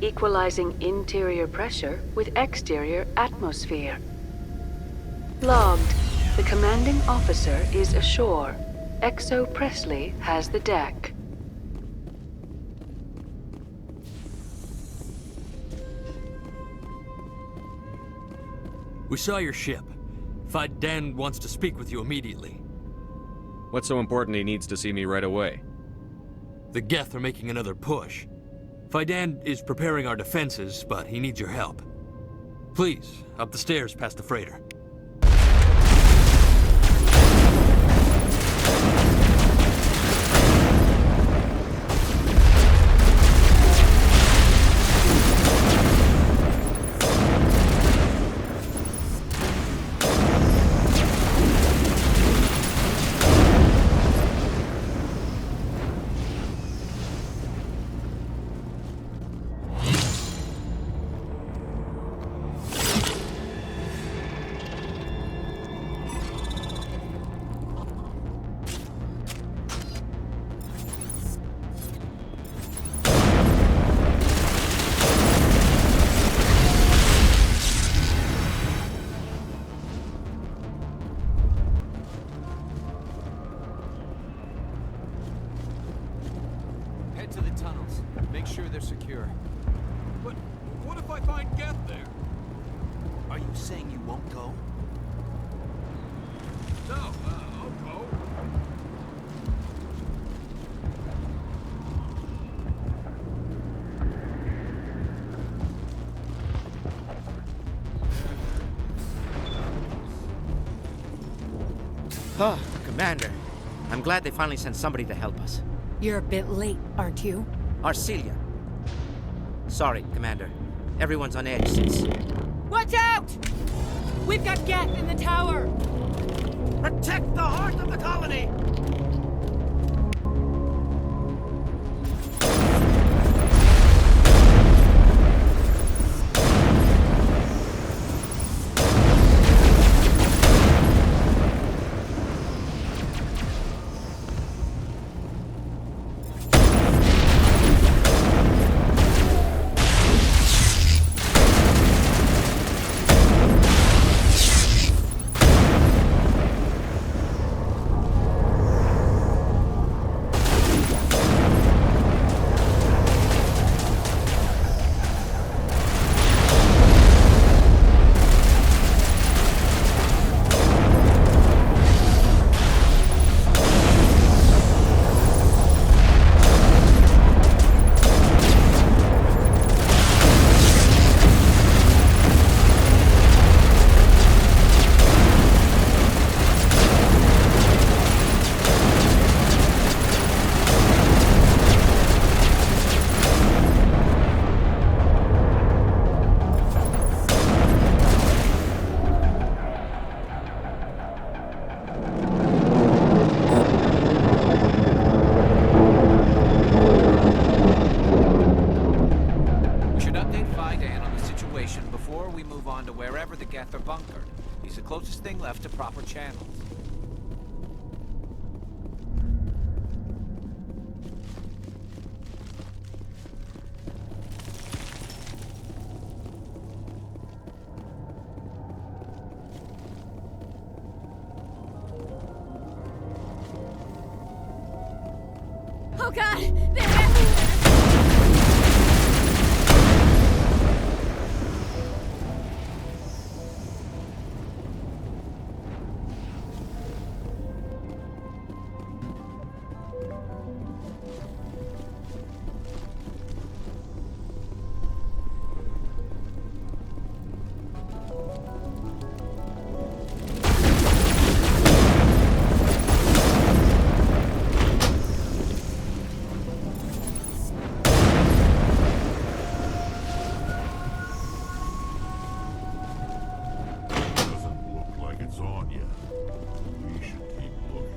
Equalizing interior pressure with exterior atmosphere. Logged. The commanding officer is ashore. Exo Presley has the deck. We saw your ship. Feros wants to speak with you immediately. What's so important he needs to see me right away? The Geth are making another push. Feros is preparing our defenses, but he needs your help. Please, up the stairs past the freighter. To the tunnels. Make sure they're secure. But what if I find Geth there? Are you saying you won't go? No, I'll go. Oh, Commander. I'm glad they finally sent somebody to help us. You're a bit late, aren't you? Arcelia. Sorry, Commander. Everyone's on edge since... Watch out! We've got Geth in the tower! Protect the heart of the colony! He's the closest thing left to proper channels. Oh god! They're everywhere! Doesn't look like it's on yet. We should keep looking.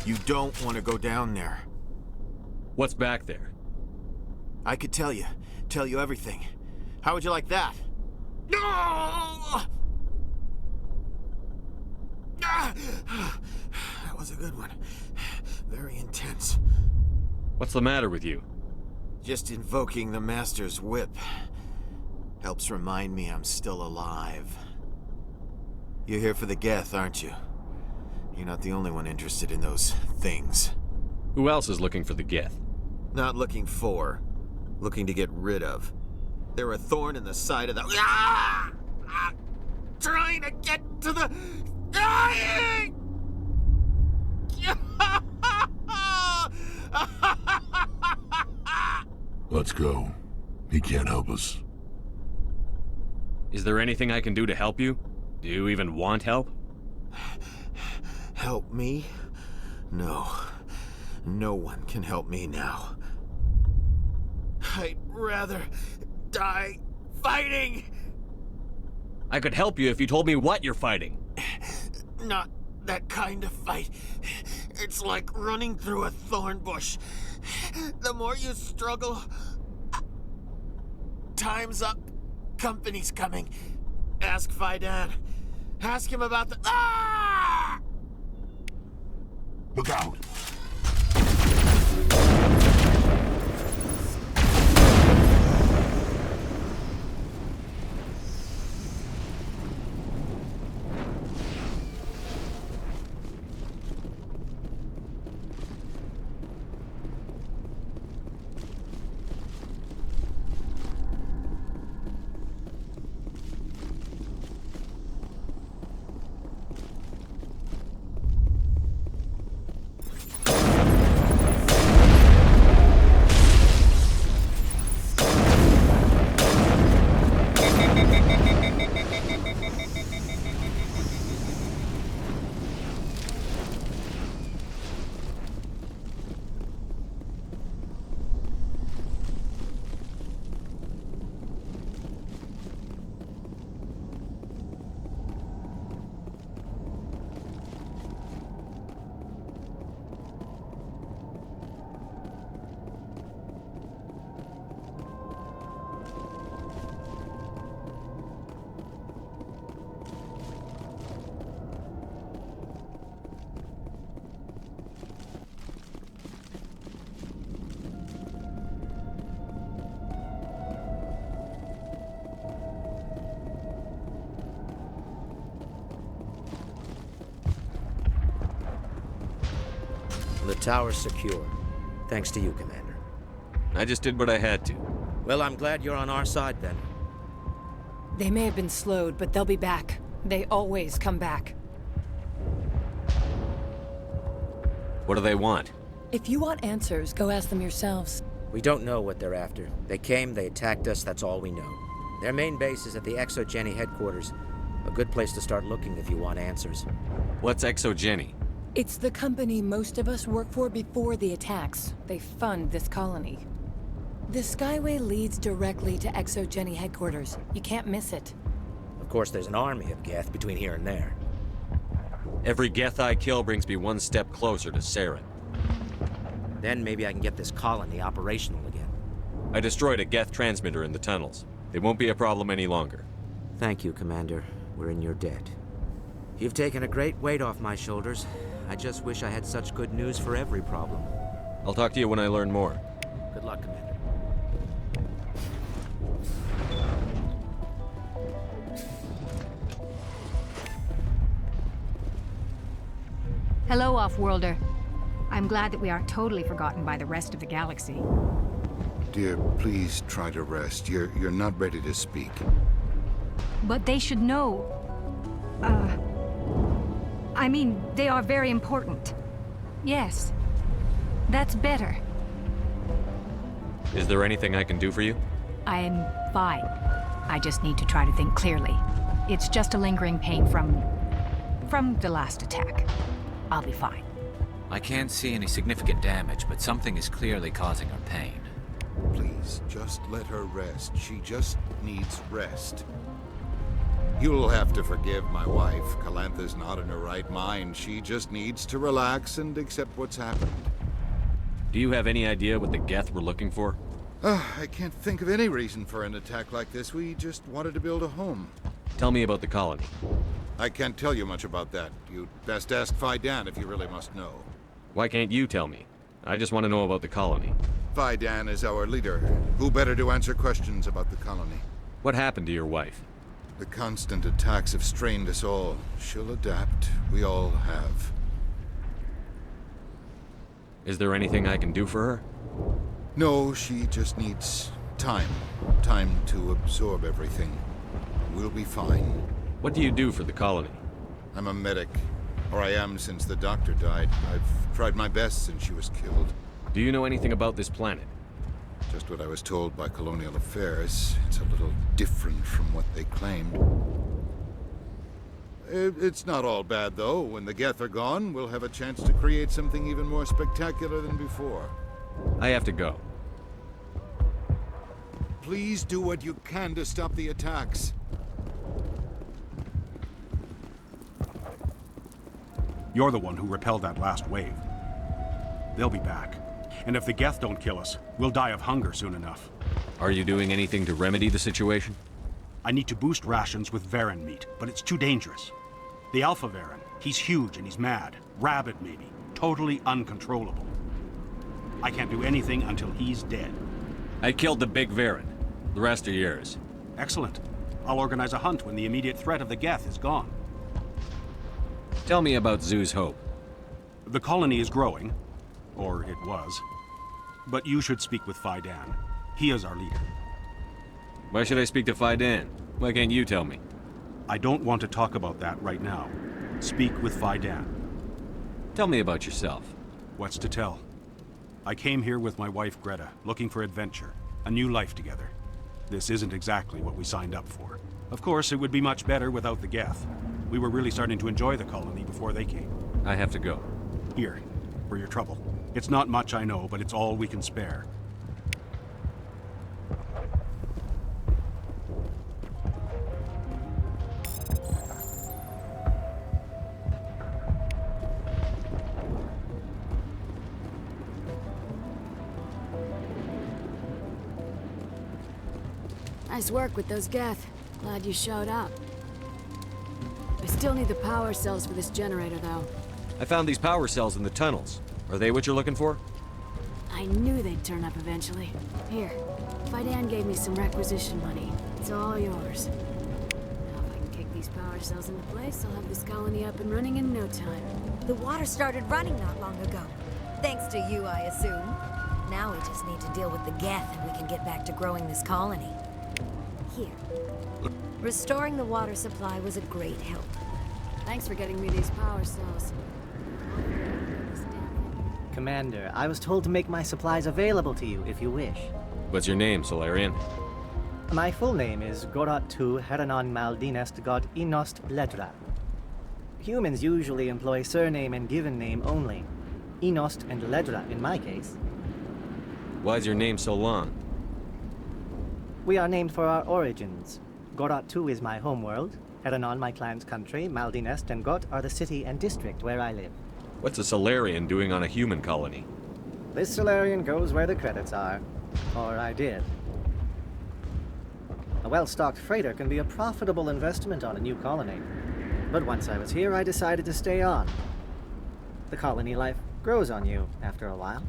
You don't want to go down there. What's back there? I could tell you everything. How would you like that? No! That was a good one. Very intense. What's the matter with you? Just invoking the Master's whip helps remind me I'm still alive. You're here for the Geth, aren't you? You're not the only one interested in those things. Who else is looking for the Geth? Not looking for, looking to get rid of. They're a thorn in the side of the... Ah! Ah! Trying to get to the... Dying! Let's go. He can't help us. Is there anything I can do to help you? Do you even want help? Help me? No. No one can help me now. I'd rather die fighting! I could help you if you told me what you're fighting. Not that kind of fight. It's like running through a thorn bush. The more you struggle... Time's up. Company's coming. Ask Fidan. Ask him about the... Ah! Look out! The tower's secure. Thanks to you, Commander. I just did what I had to. Well, I'm glad you're on our side, then. They may have been slowed, but they'll be back. They always come back. What do they want? If you want answers, go ask them yourselves. We don't know what they're after. They came, they attacked us, that's all we know. Their main base is at the Exogeny headquarters. A good place to start looking if you want answers. What's Exogeny? It's the company most of us work for before the attacks. They fund this colony. The Skyway leads directly to Exogeny headquarters. You can't miss it. Of course, there's an army of Geth between here and there. Every Geth I kill brings me one step closer to Saren. Then maybe I can get this colony operational again. I destroyed a Geth transmitter in the tunnels. It won't be a problem any longer. Thank you, Commander. We're in your debt. You've taken a great weight off my shoulders. I just wish I had such good news for every problem. I'll talk to you when I learn more. Good luck, Commander. Hello, Off-Worlder. I'm glad that we aren't totally forgotten by the rest of the galaxy. Dear, please try to rest. You're not ready to speak. But they should know. I mean, they are very important. Yes. That's better. Is there anything I can do for you? I'm fine. I just need to try to think clearly. It's just a lingering pain from the last attack. I'll be fine. I can't see any significant damage, but something is clearly causing her pain. Please, just let her rest. She just needs rest. You'll have to forgive my wife. Calantha's not in her right mind. She just needs to relax and accept what's happened. Do you have any idea what the Geth were looking for? I can't think of any reason for an attack like this. We just wanted to build a home. Tell me about the colony. I can't tell you much about that. You'd best ask Fidan if you really must know. Why can't you tell me? I just want to know about the colony. Fidan is our leader. Who better to answer questions about the colony? What happened to your wife? The constant attacks have strained us all. She'll adapt. We all have. Is there anything I can do for her? No, she just needs time. Time to absorb everything. We'll be fine. What do you do for the colony? I'm a medic. Or I am since the doctor died. I've tried my best since she was killed. Do you know anything about this planet? Just what I was told by Colonial Affairs. It's a little different from what they claimed. It's not all bad, though. When the Geth are gone, we'll have a chance to create something even more spectacular than before. I have to go. Please do what you can to stop the attacks. You're the one who repelled that last wave. They'll be back. And if the Geth don't kill us, we'll die of hunger soon enough. Are you doing anything to remedy the situation? I need to boost rations with Varen meat, but it's too dangerous. The Alpha Varen, he's huge and he's mad. Rabid, maybe. Totally uncontrollable. I can't do anything until he's dead. I killed the big Varen. The rest are yours. Excellent. I'll organize a hunt when the immediate threat of the Geth is gone. Tell me about Zoo's Hope. The colony is growing, or it was. But you should speak with Faidan. He is our leader. Why should I speak to Faidan? Why can't you tell me? I don't want to talk about that right now. Speak with Faidan. Tell me about yourself. What's to tell? I came here with my wife Greta, looking for adventure, a new life together. This isn't exactly what we signed up for. Of course, it would be much better without the Geth. We were really starting to enjoy the colony before they came. I have to go. Here, for your trouble. It's not much, I know, but it's all we can spare. Nice work with those Geth. Glad you showed up. I still need the power cells for this generator, though. I found these power cells in the tunnels. Are they what you're looking for? I knew they'd turn up eventually. Here, Faidan gave me some requisition money. It's all yours. Now if I can kick these power cells into place, I'll have this colony up and running in no time. The water started running not long ago. Thanks to you, I assume. Now we just need to deal with the Geth and we can get back to growing this colony. Here. Restoring the water supply was a great help. Thanks for getting me these power cells. Commander, I was told to make my supplies available to you if you wish. What's your name, Solarian? My full name is Gorat tu Heranon Maldinest God Inost Ledra. Humans usually employ surname and given name only. Inost and Ledra in my case. Why's your name so long? We are named for our origins. Gorat tu is my homeworld, Heranon my clan's country, Maldinest and Got are the city and district where I live. What's a Solarian doing on a human colony? This Solarian goes where the credits are. Or I did. A well-stocked freighter can be a profitable investment on a new colony. But once I was here, I decided to stay on. The colony life grows on you after a while.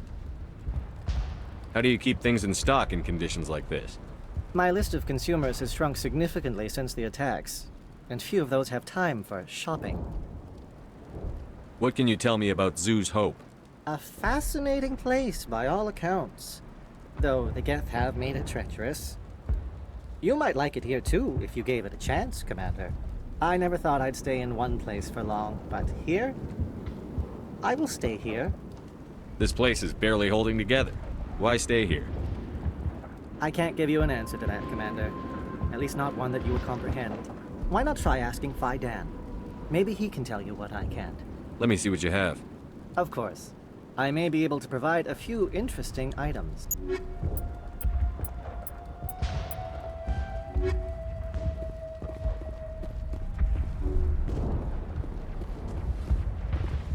How do you keep things in stock in conditions like this? My list of consumers has shrunk significantly since the attacks, and few of those have time for shopping. What can you tell me about Zoo's Hope? A fascinating place by all accounts, though the Geth have made it treacherous. You might like it here too, if you gave it a chance, Commander. I never thought I'd stay in one place for long, but here? I will stay here. This place is barely holding together. Why stay here? I can't give you an answer to that, Commander. At least not one that you would comprehend. Why not try asking Faidan? Maybe he can tell you what I can't. Let me see what you have. Of course. I may be able to provide a few interesting items.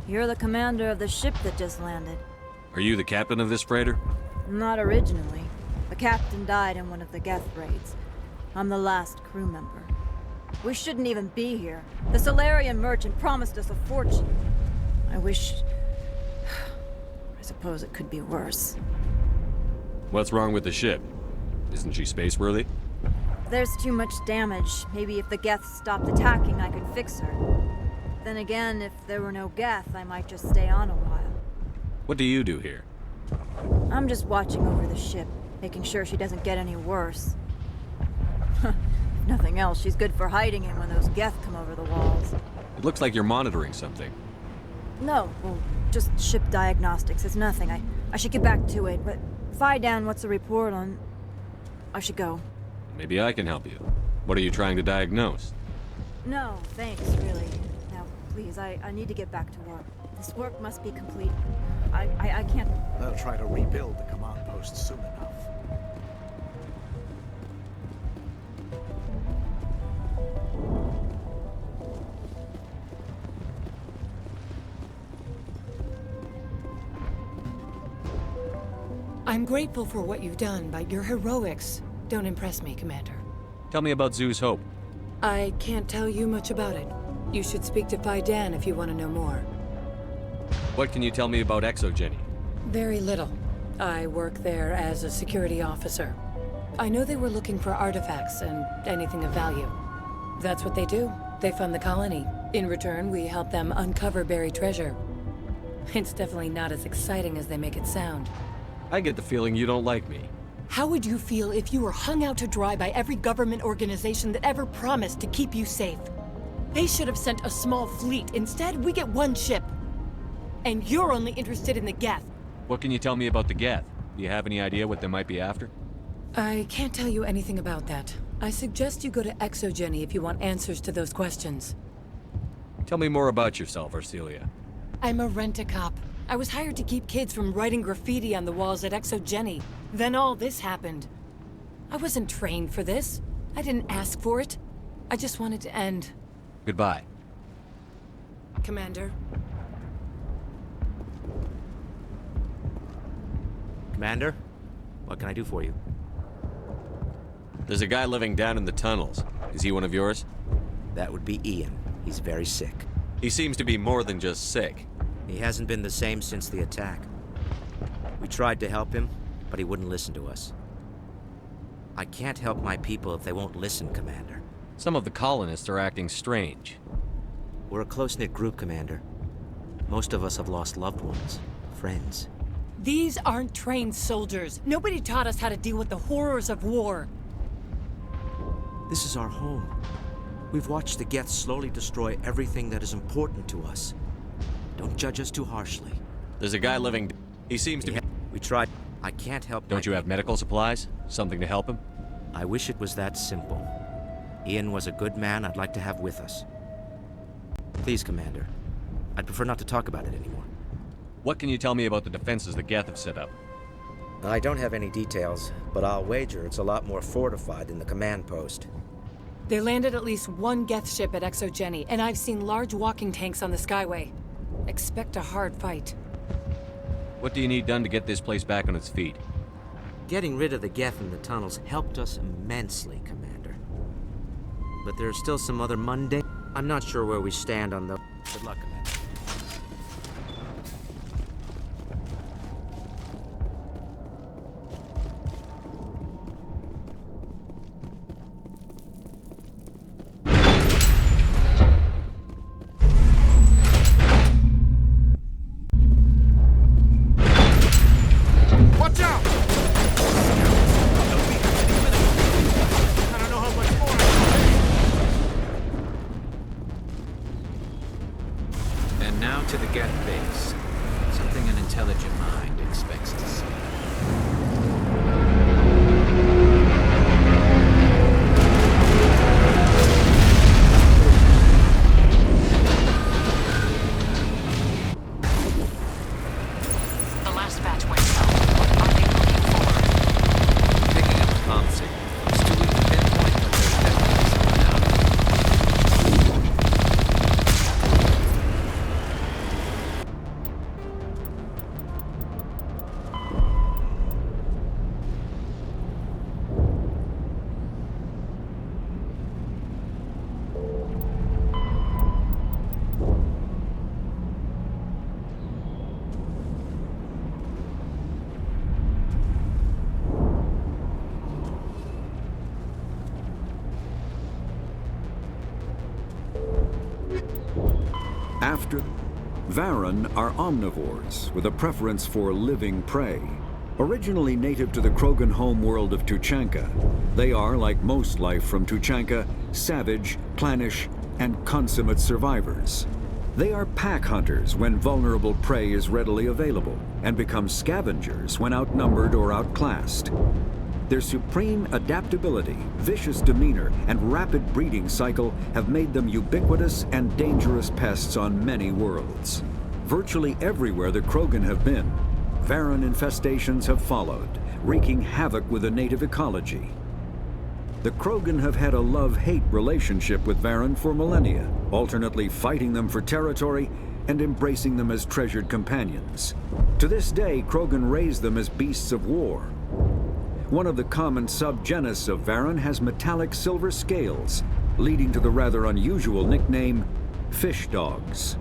You're the commander of the ship that just landed. Are you the captain of this freighter? Not originally. The captain died in one of the Geth raids. I'm the last crew member. We shouldn't even be here. The Solarian merchant promised us a fortune. I wish... I suppose it could be worse. What's wrong with the ship? Isn't she space-worthy? There's too much damage. Maybe if the Geth stopped attacking, I could fix her. Then again, if there were no Geth, I might just stay on a while. What do you do here? I'm just watching over the ship, making sure she doesn't get any worse. If nothing else, she's good for hiding in when those Geth come over the walls. It looks like you're monitoring something. No, well, just ship diagnostics. It's nothing. I should get back to it, but Faidan, what's the report on... I should go. Maybe I can help you. What are you trying to diagnose? No, thanks, really. Now, please, I need to get back to work. This work must be complete. I can't... They'll try to rebuild the command post soon enough. I'm grateful for what you've done, but your heroics don't impress me, Commander. Tell me about Zoo's Hope. I can't tell you much about it. You should speak to Faidan if you want to know more. What can you tell me about Exogeny? Very little. I work there as a security officer. I know they were looking for artifacts and anything of value. That's what they do. They fund the colony. In return, we help them uncover buried treasure. It's definitely not as exciting as they make it sound. I get the feeling you don't like me. How would you feel if you were hung out to dry by every government organization that ever promised to keep you safe? They should have sent a small fleet. Instead, we get one ship. And you're only interested in the Geth. What can you tell me about the Geth? Do you have any idea what they might be after? I can't tell you anything about that. I suggest you go to Exogeny if you want answers to those questions. Tell me more about yourself, Arcelia. I'm a rent-a-cop. I was hired to keep kids from writing graffiti on the walls at Exogeny. Then all this happened. I wasn't trained for this. I didn't ask for it. I just wanted to end. Goodbye. Commander. Commander, what can I do for you? There's a guy living down in the tunnels. Is he one of yours? That would be Ian. He's very sick. He seems to be more than just sick. He hasn't been the same since the attack. We tried to help him, but he wouldn't listen to us. I can't help my people if they won't listen, Commander. Some of the colonists are acting strange. We're a close-knit group, Commander. Most of us have lost loved ones, friends. These aren't trained soldiers. Nobody taught us how to deal with the horrors of war. This is our home. We've watched the Geth slowly destroy everything that is important to us. Don't judge us too harshly. There's a guy living... He seems to be... We tried. I can't help... Don't you have medical supplies? Something to help him? I wish it was that simple. Ian was a good man I'd like to have with us. Please, Commander. I'd prefer not to talk about it anymore. What can you tell me about the defenses the Geth have set up? I don't have any details, but I'll wager it's a lot more fortified than the command post. They landed at least one Geth ship at Exogeny, and I've seen large walking tanks on the Skyway. Expect a hard fight. What do you need done to get this place back on its feet? Getting rid of the Geth in the tunnels helped us immensely, Commander. But there are still some other mundane... I'm not sure where we stand on the... Good luck, Commander. After, Varen are omnivores with a preference for living prey. Originally native to the Krogan homeworld of Tuchanka, they are, like most life from Tuchanka, savage, clannish, and consummate survivors. They are pack hunters when vulnerable prey is readily available, and become scavengers when outnumbered or outclassed. Their supreme adaptability, vicious demeanor, and rapid breeding cycle have made them ubiquitous and dangerous pests on many worlds. Virtually everywhere the Krogan have been, Varen infestations have followed, wreaking havoc with the native ecology. The Krogan have had a love-hate relationship with Varen for millennia, alternately fighting them for territory and embracing them as treasured companions. To this day, Krogan raise them as beasts of war. One of the common subgenus of Varen has metallic silver scales, leading to the rather unusual nickname, fish dogs.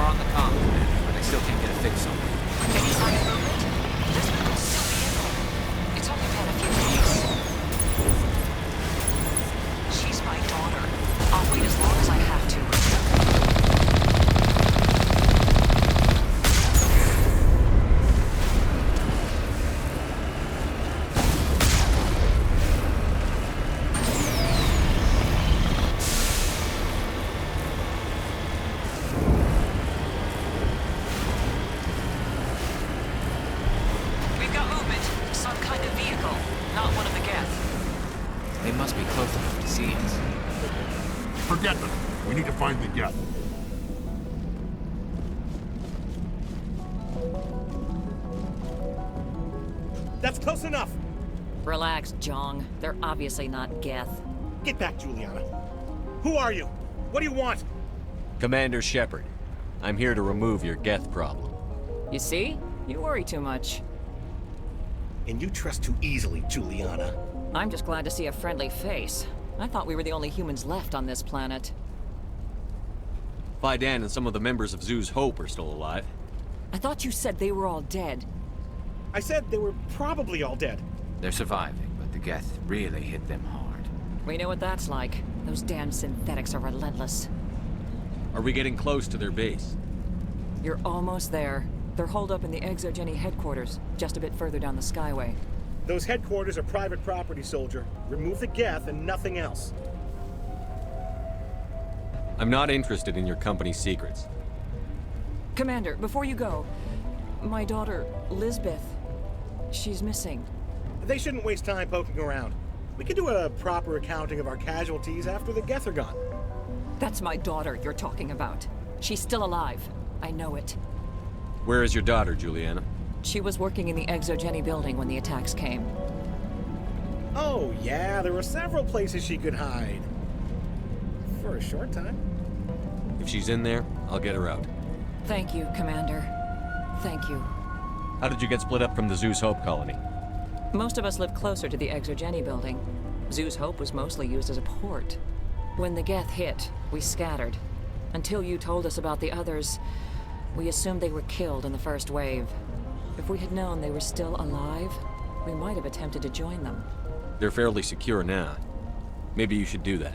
on the comm, but I still can't get a fix on it. Any sign of movement? Lisbeth will still be in there. It's only been a few days. She's my daughter. I'll wait as long as I have to. They must be close enough to see us. Forget them. We need to find the Geth. That's close enough! Relax, Jong. They're obviously not Geth. Get back, Juliana. Who are you? What do you want? Commander Shepard. I'm here to remove your Geth problem. You see? You worry too much. And you trust too easily, Juliana. I'm just glad to see a friendly face. I thought we were the only humans left on this planet. Fidan and some of the members of Zoo's Hope are still alive. I thought you said they were all dead. I said they were probably all dead. They're surviving, but the Geth really hit them hard. We know what that's like. Those damn synthetics are relentless. Are we getting close to their base? You're almost there. They're holed up in the Exogeny headquarters, just a bit further down the Skyway. Those headquarters are private property, soldier. Remove the Geth and nothing else. I'm not interested in your company's secrets. Commander, before you go, my daughter, Lisbeth, she's missing. They shouldn't waste time poking around. We can do a proper accounting of our casualties after the Geth are gone. That's my daughter you're talking about. She's still alive. I know it. Where is your daughter, Juliana? She was working in the Exogeny building when the attacks came. Oh, yeah, there were several places she could hide. For a short time. If she's in there, I'll get her out. Thank you, Commander. Thank you. How did you get split up from the Zeus Hope colony? Most of us lived closer to the Exogeny building. Zeus Hope was mostly used as a port. When the Geth hit, we scattered. Until you told us about the others, we assumed they were killed in the first wave. If we had known they were still alive, we might have attempted to join them. They're fairly secure now. Maybe you should do that.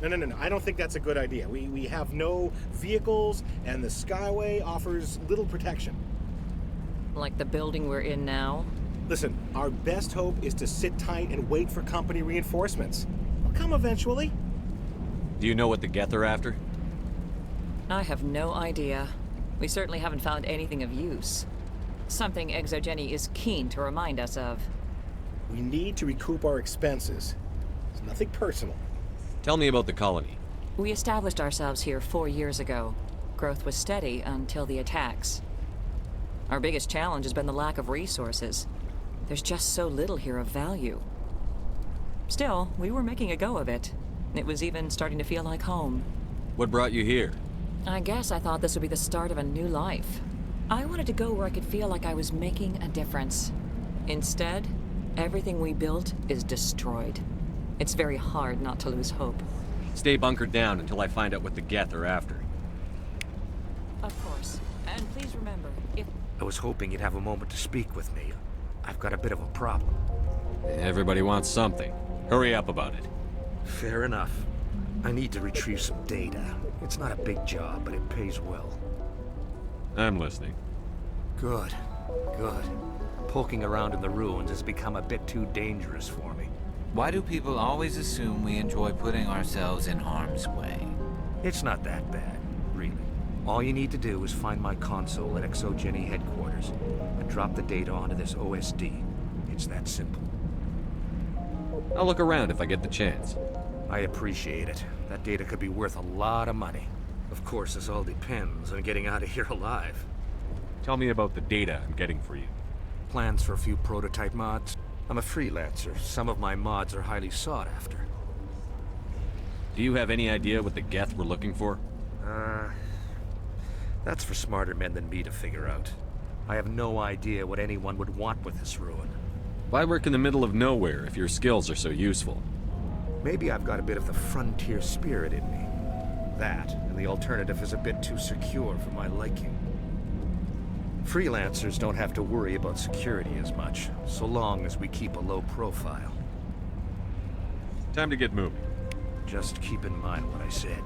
No. I don't think that's a good idea. We have no vehicles, and the Skyway offers little protection. Like the building we're in now? Listen, our best hope is to sit tight and wait for company reinforcements. They'll come eventually. Do you know what the Geth are after? I have no idea. We certainly haven't found anything of use. Something Exogeny is keen to remind us of. We need to recoup our expenses. It's nothing personal. Tell me about the colony. We established ourselves here 4 years ago. Growth was steady until the attacks. Our biggest challenge has been the lack of resources. There's just so little here of value. Still, we were making a go of it. It was even starting to feel like home. What brought you here? I guess I thought this would be the start of a new life. I wanted to go where I could feel like I was making a difference. Instead, everything we built is destroyed. It's very hard not to lose hope. Stay bunkered down until I find out what the Geth are after. Of course. And please remember, if... I was hoping you'd have a moment to speak with me. I've got a bit of a problem. Everybody wants something. Hurry up about it. Fair enough. I need to retrieve some data. It's not a big job, but it pays well. I'm listening. Good. Poking around in the ruins has become a bit too dangerous for me. Why do people always assume we enjoy putting ourselves in harm's way? It's not that bad, really. All you need to do is find my console at Exogeny headquarters and drop the data onto this OSD. It's that simple. I'll look around if I get the chance. I appreciate it. That data could be worth a lot of money. Of course, this all depends on getting out of here alive. Tell me about the data I'm getting for you. Plans for a few prototype mods. I'm a freelancer. Some of my mods are highly sought after. Do you have any idea what the Geth were looking for? That's for smarter men than me to figure out. I have no idea what anyone would want with this ruin. Why work in the middle of nowhere if your skills are so useful? Maybe I've got a bit of the frontier spirit in me. That, and the alternative is a bit too secure for my liking. Freelancers don't have to worry about security as much, so long as we keep a low profile. Time to get moving. Just keep in mind what I said.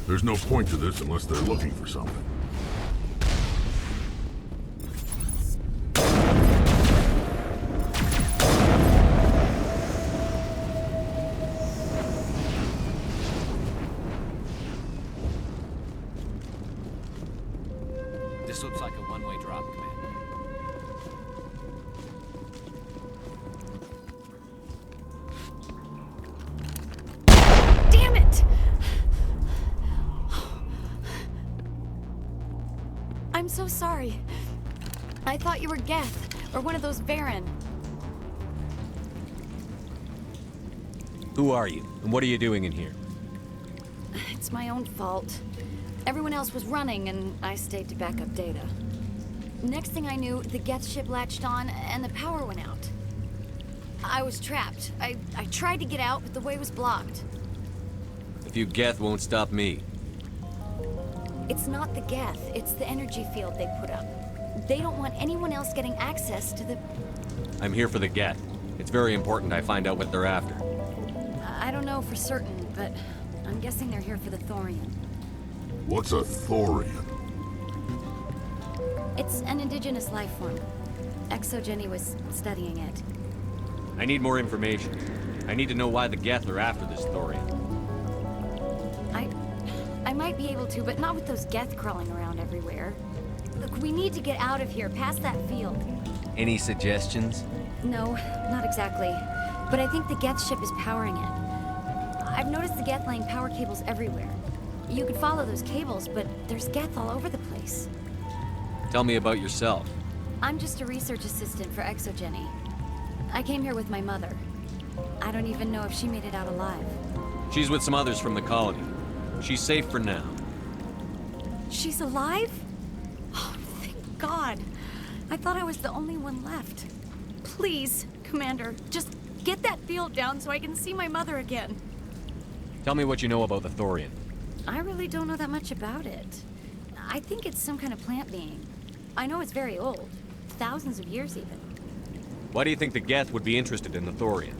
There's no point to this unless they're looking for something. This looks like a one-way drop, Commander. Damn it! I'm so sorry. I thought you were Geth, or one of those Baron. Who are you, and what are you doing in here? It's my own fault. Everyone else was running, and I stayed to back up data. Next thing I knew, the Geth ship latched on, and the power went out. I was trapped. I tried to get out, but the way was blocked. If you Geth won't stop me. It's not the Geth, it's the energy field they put up. They don't want anyone else getting access to the... I'm here for the Geth. It's very important I find out what they're after. I don't know for certain, but I'm guessing they're here for the Thorian. What's a Thorian? It's an indigenous life form. Exogeny was studying it. I need more information. I need to know why the Geth are after this Thorian. I might be able to, but not with those Geth crawling around everywhere. Look, we need to get out of here, past that field. Any suggestions? No, not exactly. But I think the Geth ship is powering it. I've noticed the Geth laying power cables everywhere. You could follow those cables, but there's Geth all over the place. Tell me about yourself. I'm just a research assistant for Exogeny. I came here with my mother. I don't even know if she made it out alive. She's with some others from the colony. She's safe for now. She's alive? Oh, thank God. I thought I was the only one left. Please, Commander, just get that field down so I can see my mother again. Tell me what you know about the Thorian. I really don't know that much about it. I think it's some kind of plant being. I know it's very old. Thousands of years even. Why do you think the Geth would be interested in the Thorian?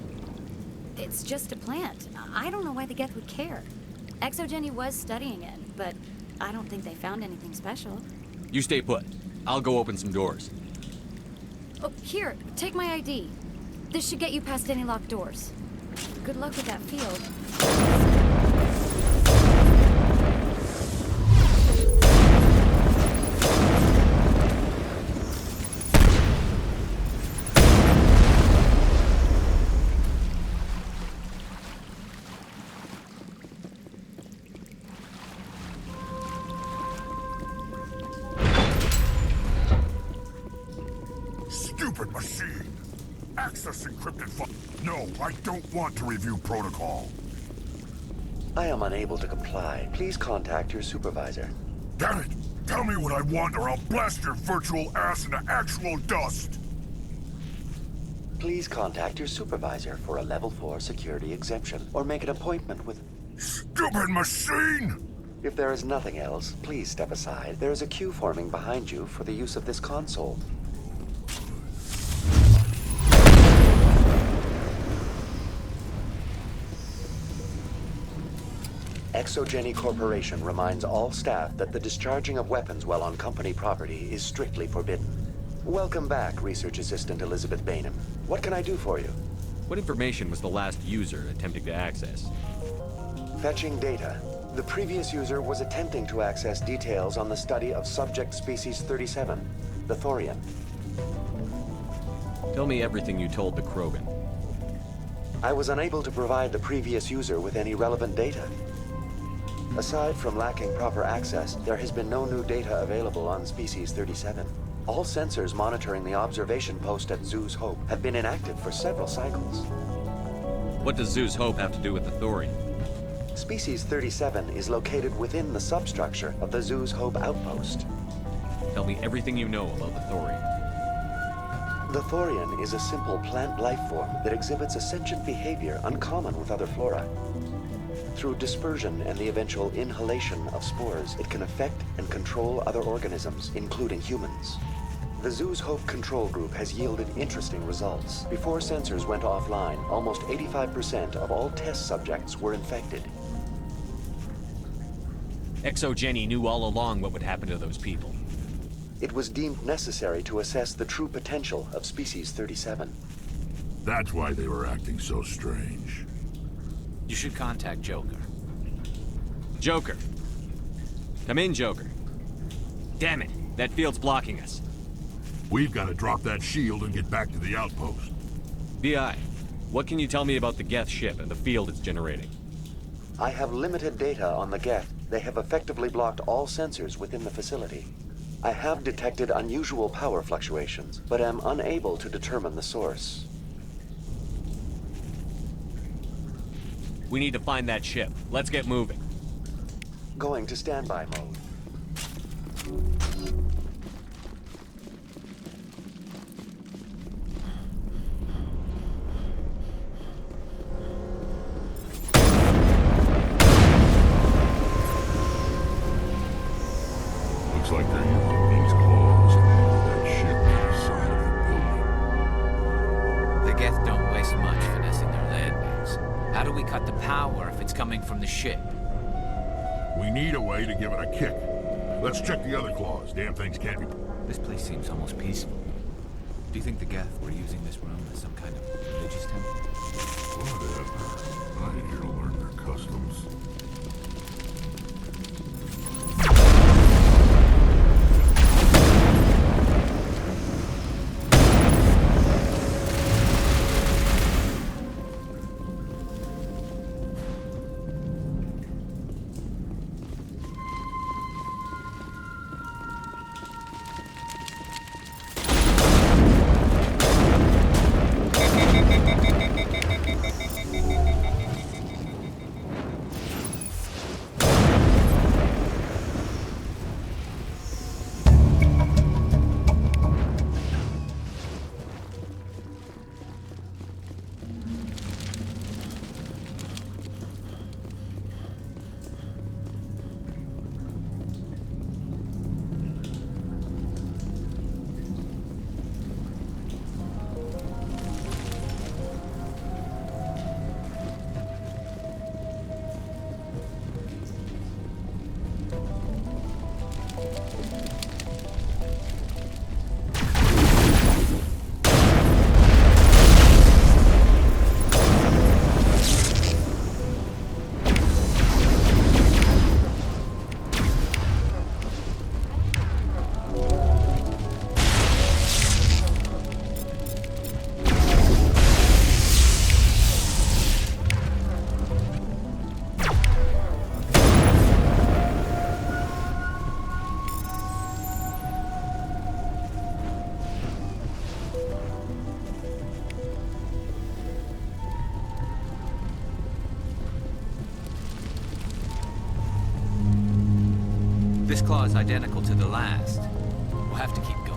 It's just a plant. I don't know why the Geth would care. Exogeny was studying it, but I don't think they found anything special. You stay put. I'll go open some doors. Oh, here, take my ID. This should get you past any locked doors. Good luck with that field. Stupid machine! Access encrypted No, I don't want to review protocol. I am unable to comply. Please contact your supervisor. Damn it! Tell me what I want or I'll blast your virtual ass into actual dust! Please contact your supervisor for a level 4 security exemption, or make an appointment with... Stupid machine! If there is nothing else, please step aside. There is a queue forming behind you for the use of this console. Exogeny Corporation reminds all staff that the discharging of weapons while on company property is strictly forbidden. Welcome back, Research Assistant Elizabeth Bainham. What can I do for you? What information was the last user attempting to access? Fetching data. The previous user was attempting to access details on the study of subject species 37, the Thorian. Tell me everything you told the Krogan. I was unable to provide the previous user with any relevant data. Aside from lacking proper access, there has been no new data available on species 37. All sensors monitoring the observation post at Zoo's Hope have been inactive for several cycles. What does Zoo's Hope have to do with the Thorian? Species 37 is located within the substructure of the Zoo's Hope outpost. Tell me everything you know about the Thorian. The Thorian is a simple plant life form that exhibits a sentient behavior uncommon with other flora. Through dispersion and the eventual inhalation of spores, it can affect and control other organisms, including humans. The Zoo's Hope control group has yielded interesting results. Before sensors went offline, almost 85% of all test subjects were infected. Exogeny knew all along what would happen to those people. It was deemed necessary to assess the true potential of species 37. That's why they were acting so strange. You should contact Joker. Joker. Come in, Joker. Damn it, that field's blocking us. We've got to drop that shield and get back to the outpost. BI, what can you tell me about the Geth ship and the field it's generating? I have limited data on the Geth. They have effectively blocked all sensors within the facility. I have detected unusual power fluctuations, but am unable to determine the source. We need to find that ship. Let's get moving. Going to standby mode. Looks like they're using these claws to nail that ship to the side of the building. The Geth don't waste much finessing their landings. How do we cut the power if it's coming from the ship? We need a way to give it a kick. Let's check the other claws. Damn things can't be... This place seems almost peaceful. Do you think the Geth were using this room as some kind of religious temple? Whatever. I ain't here to learn their customs. claw is identical to the last. We'll have to keep going.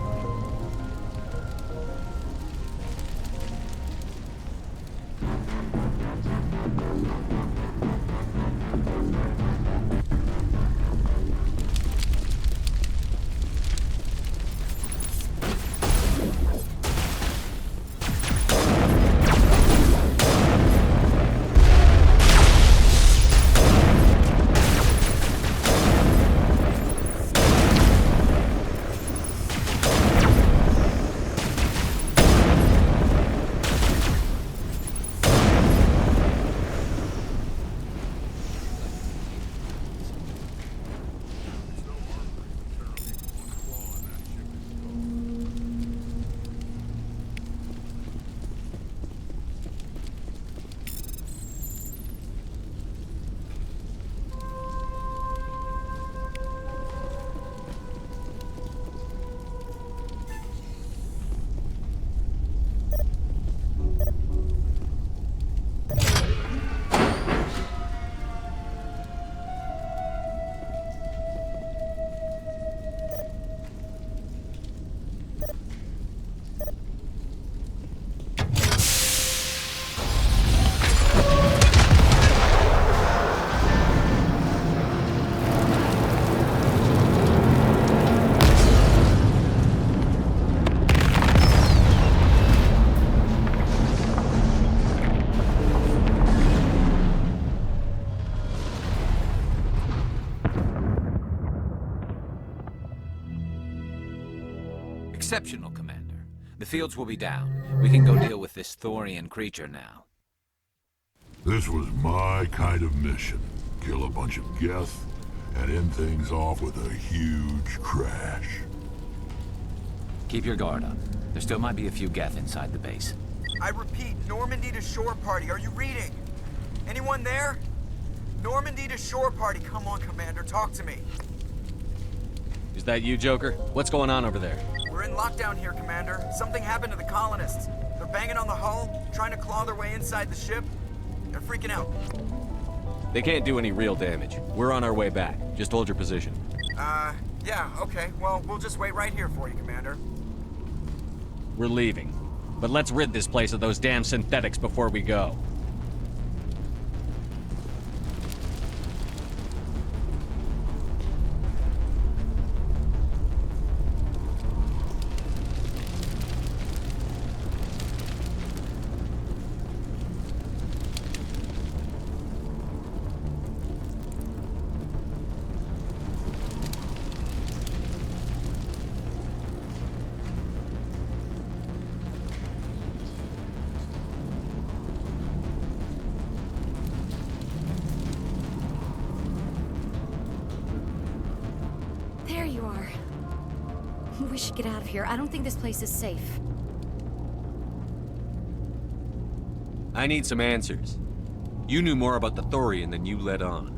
Exceptional, Commander. The fields will be down. We can go deal with this Thorian creature now. This was my kind of mission. Kill a bunch of Geth and end things off with a huge crash. Keep your guard up. There still might be a few Geth inside the base. I repeat, Normandy to shore party. Are you reading? Anyone there? Normandy to shore party. Come on, Commander. Talk to me. Is that you, Joker? What's going on over there? We're in lockdown here, Commander. Something happened to the colonists. They're banging on the hull, trying to claw their way inside the ship. They're freaking out. They can't do any real damage. We're on our way back. Just hold your position. Yeah, okay. Well, we'll just wait right here for you, Commander. We're leaving. But let's rid this place of those damn synthetics before we go. We should get out of here. I don't think this place is safe. I need some answers. You knew more about the Thorian than you let on.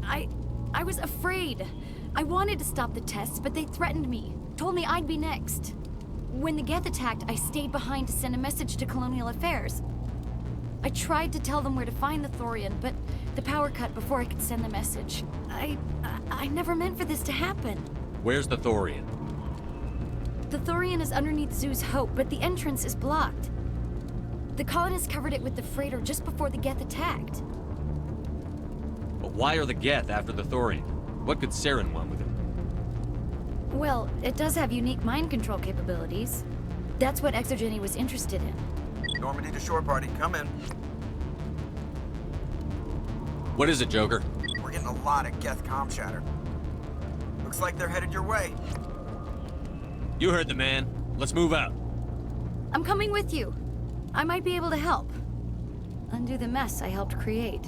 I was afraid. I wanted to stop the tests, but they threatened me. Told me I'd be next. When the Geth attacked, I stayed behind to send a message to Colonial Affairs. I tried to tell them where to find the Thorian, but the power cut before I could send the message. I never meant for this to happen. Where's the Thorian? The Thorian is underneath Zoo's Hope, but the entrance is blocked. The colonists covered it with the freighter just before the Geth attacked. But why are the Geth after the Thorian? What could Saren want with him? Well, it does have unique mind control capabilities. That's what Exogeny was interested in. Normandy to shore party, come in. What is it, Joker? We're getting a lot of Geth comm chatter. Looks like they're headed your way. You heard the man. Let's move out. I'm coming with you. I might be able to help. Undo the mess I helped create.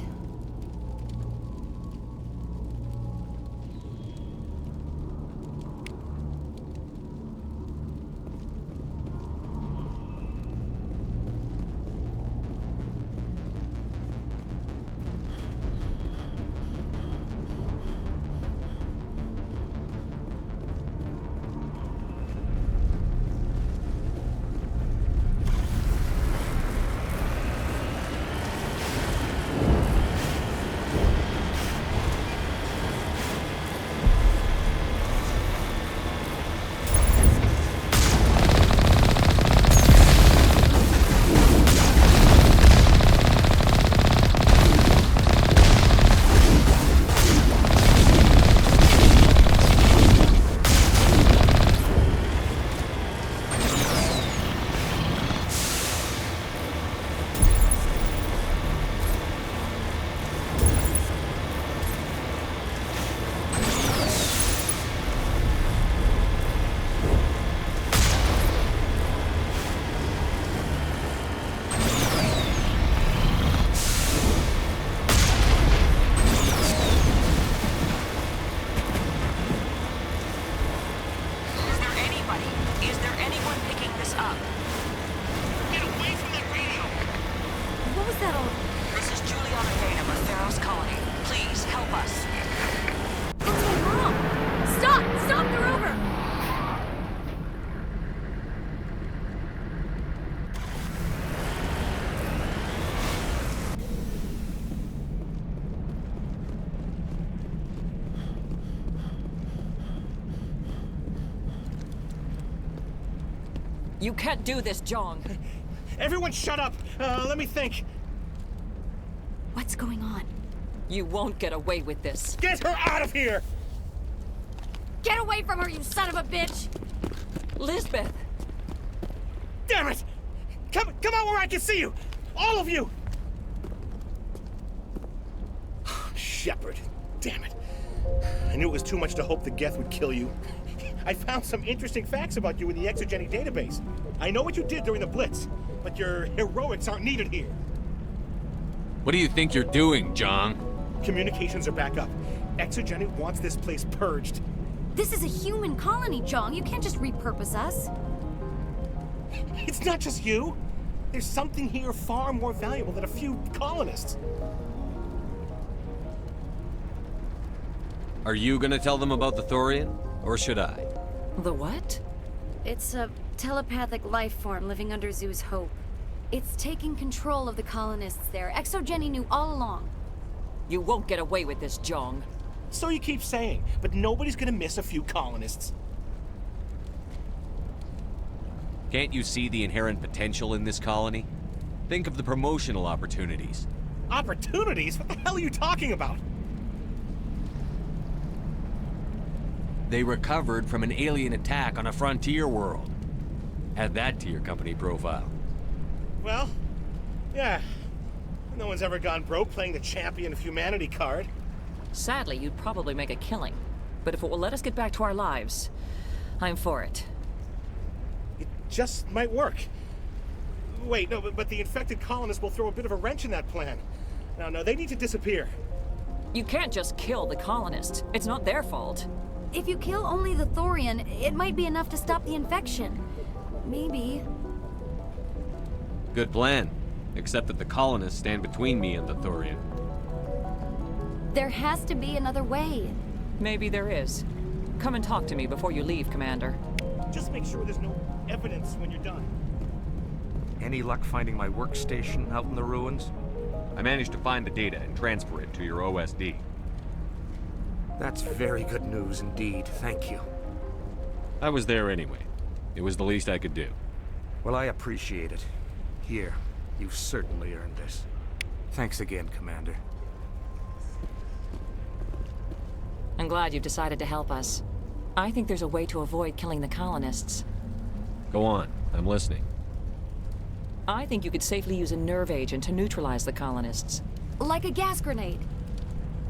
You can't do this, Jong. Everyone shut up! Let me think. What's going on? You won't get away with this. Get her out of here! Get away from her, you son of a bitch! Lisbeth! Damn it! Come out where I can see you! All of you! Shepard. Damn it. I knew it was too much to hope the Geth would kill you. I found some interesting facts about you in the Exogeny database. I know what you did during the Blitz, but your heroics aren't needed here. What do you think you're doing, Jong? Communications are back up. Exogeny wants this place purged. This is a human colony, Jong. You can't just repurpose us. It's not just you. There's something here far more valuable than a few colonists. Are you gonna tell them about the Thorian, or should I? The what? It's a telepathic life form living under Zoo's Hope. It's taking control of the colonists there. Exogeny knew all along. You won't get away with this, Jong. So you keep saying, but nobody's gonna miss a few colonists. Can't you see the inherent potential in this colony? Think of the promotional opportunities. Opportunities? What the hell are you talking about? They recovered from an alien attack on a frontier world. Add that to your company profile. Well, yeah. No one's ever gone broke playing the champion of humanity card. Sadly, you'd probably make a killing. But if it will let us get back to our lives, I'm for it. It just might work. Wait, no, but the infected colonists will throw a bit of a wrench in that plan. No, they need to disappear. You can't just kill the colonists. It's not their fault. If you kill only the Thorian, it might be enough to stop the infection. Maybe. Good plan. Except that the colonists stand between me and the Thorian. There has to be another way. Maybe there is. Come and talk to me before you leave, Commander. Just make sure there's no evidence when you're done. Any luck finding my workstation out in the ruins? I managed to find the data and transfer it to your OSD. That's very good news indeed, thank you. I was there anyway. It was the least I could do. Well, I appreciate it. Here, you've certainly earned this. Thanks again, Commander. I'm glad you've decided to help us. I think there's a way to avoid killing the colonists. Go on, I'm listening. I think you could safely use a nerve agent to neutralize the colonists. Like a gas grenade.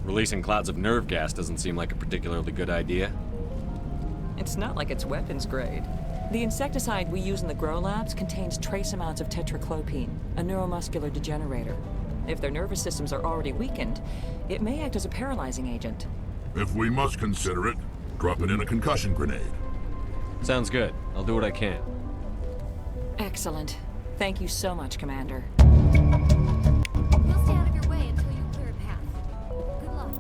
Releasing clouds of nerve gas doesn't seem like a particularly good idea. It's not like it's weapons grade. The insecticide we use in the grow labs contains trace amounts of tetraclopine, a neuromuscular degenerator. If their nervous systems are already weakened, it may act as a paralyzing agent. If we must consider it, drop it in a concussion grenade. Sounds good. I'll do what I can. Excellent. Thank you so much, Commander. We'll stay out of your way until you clear a path. Good luck.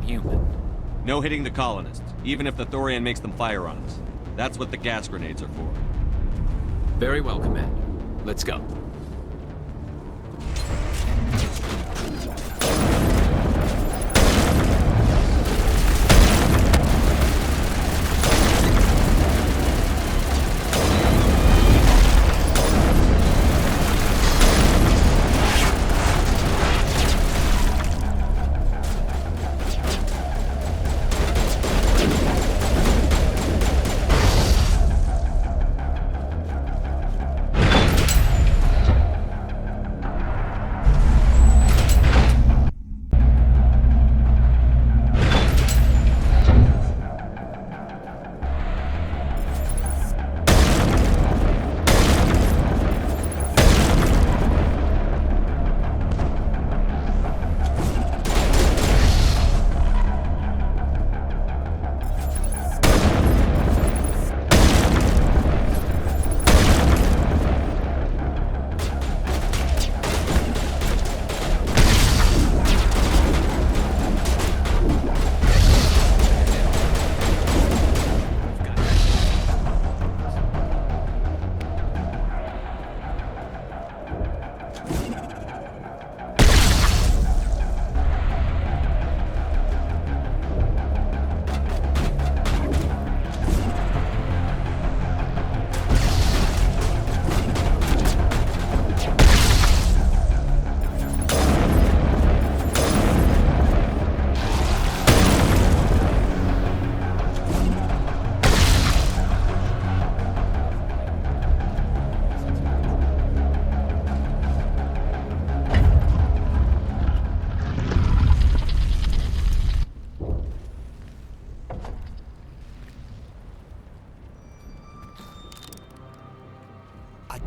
human. No hitting the colonists, even if the Thorian makes them fire on us. That's what the gas grenades are for. Very well, Commander. Let's go.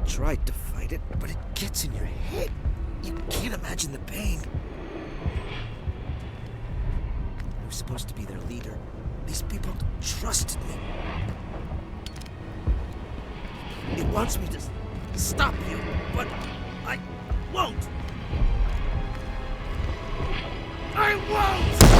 Tried to fight it, but it gets in your head. You can't imagine the pain. I was supposed to be their leader. These people trusted me. It wants me to stop you, but I won't. I won't!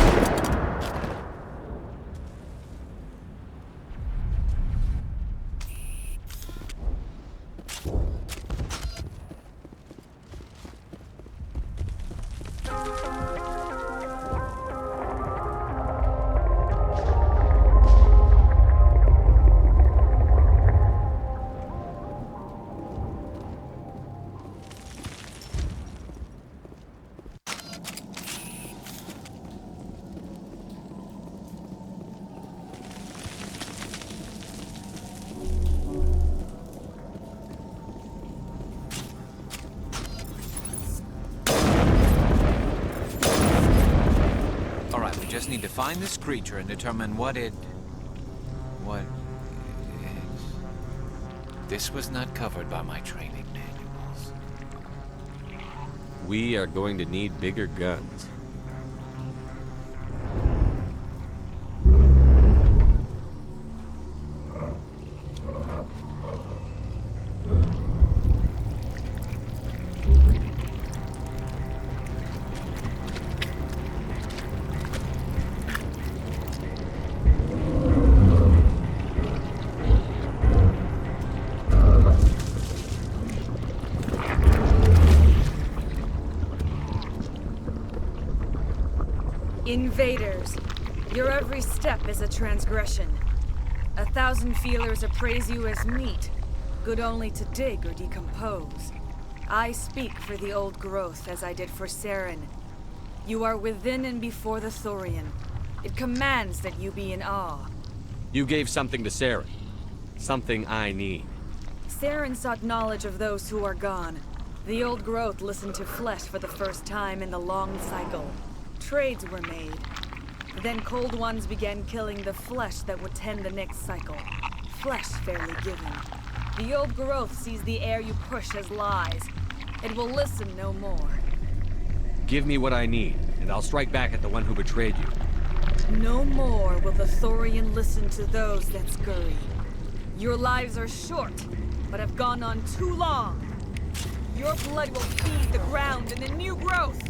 Just need to find this creature and determine what it... This was not covered by my training manuals. We are going to need bigger guns. Invaders, your every step is a transgression. 1,000 feelers appraise you as meat, good only to dig or decompose. I speak for the old growth as I did for Saren. You are within and before the Thorian. It commands that you be in awe. You gave something to Saren. Something I need. Saren sought knowledge of those who are gone. The old growth listened to flesh for the first time in the long cycle. Trades were made. Then Cold Ones began killing the flesh that would tend the next cycle. Flesh fairly given. The old growth sees the air you push as lies. It will listen no more. Give me what I need, and I'll strike back at the one who betrayed you. No more will the Thorian listen to those that scurry. Your lives are short, but have gone on too long. Your blood will feed the ground and the new growth.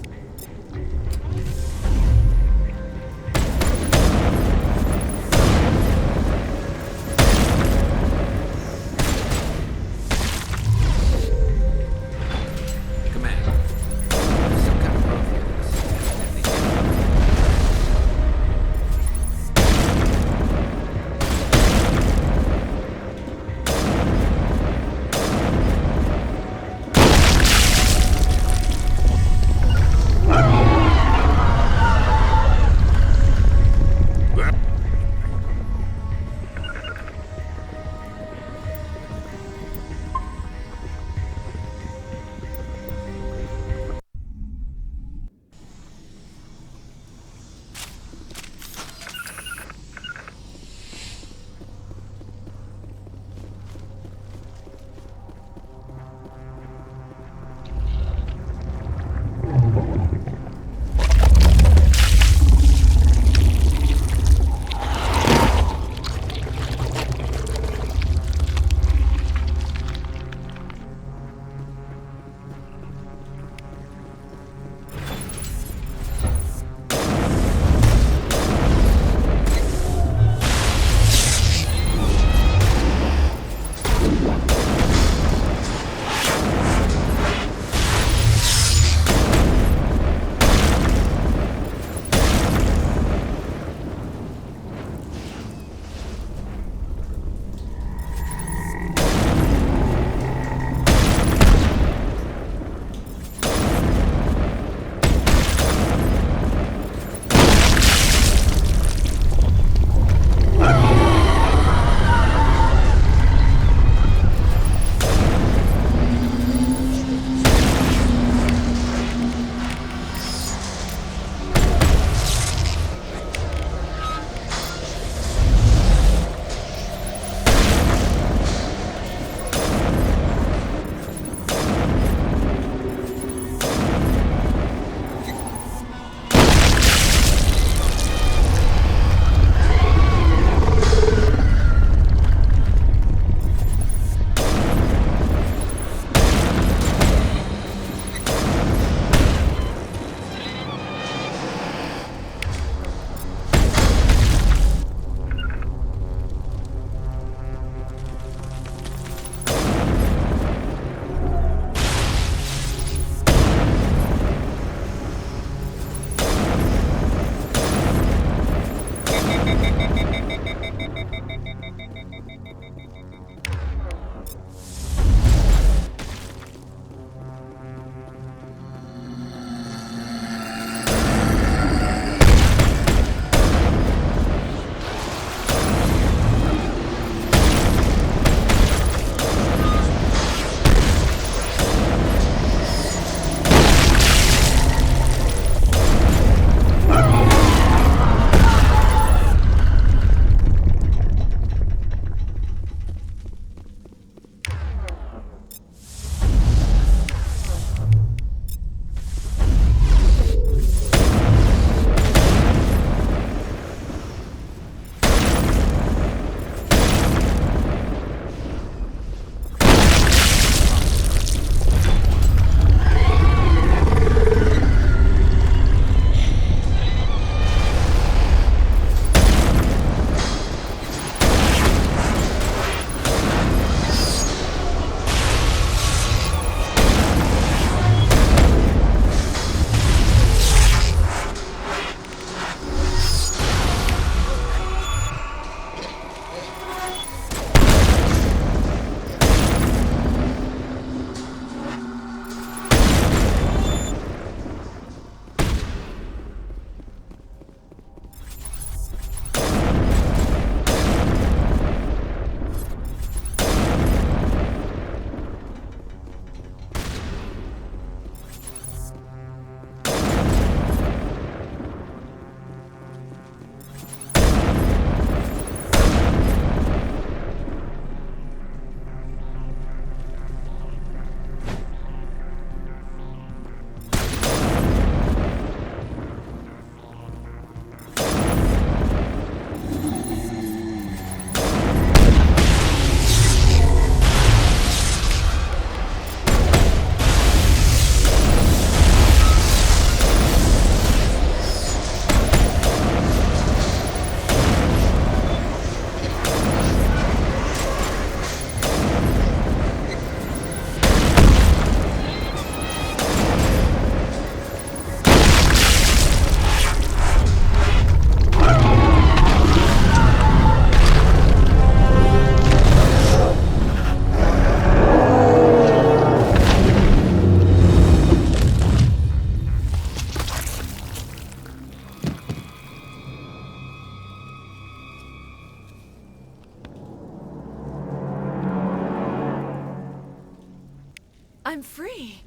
I'm free.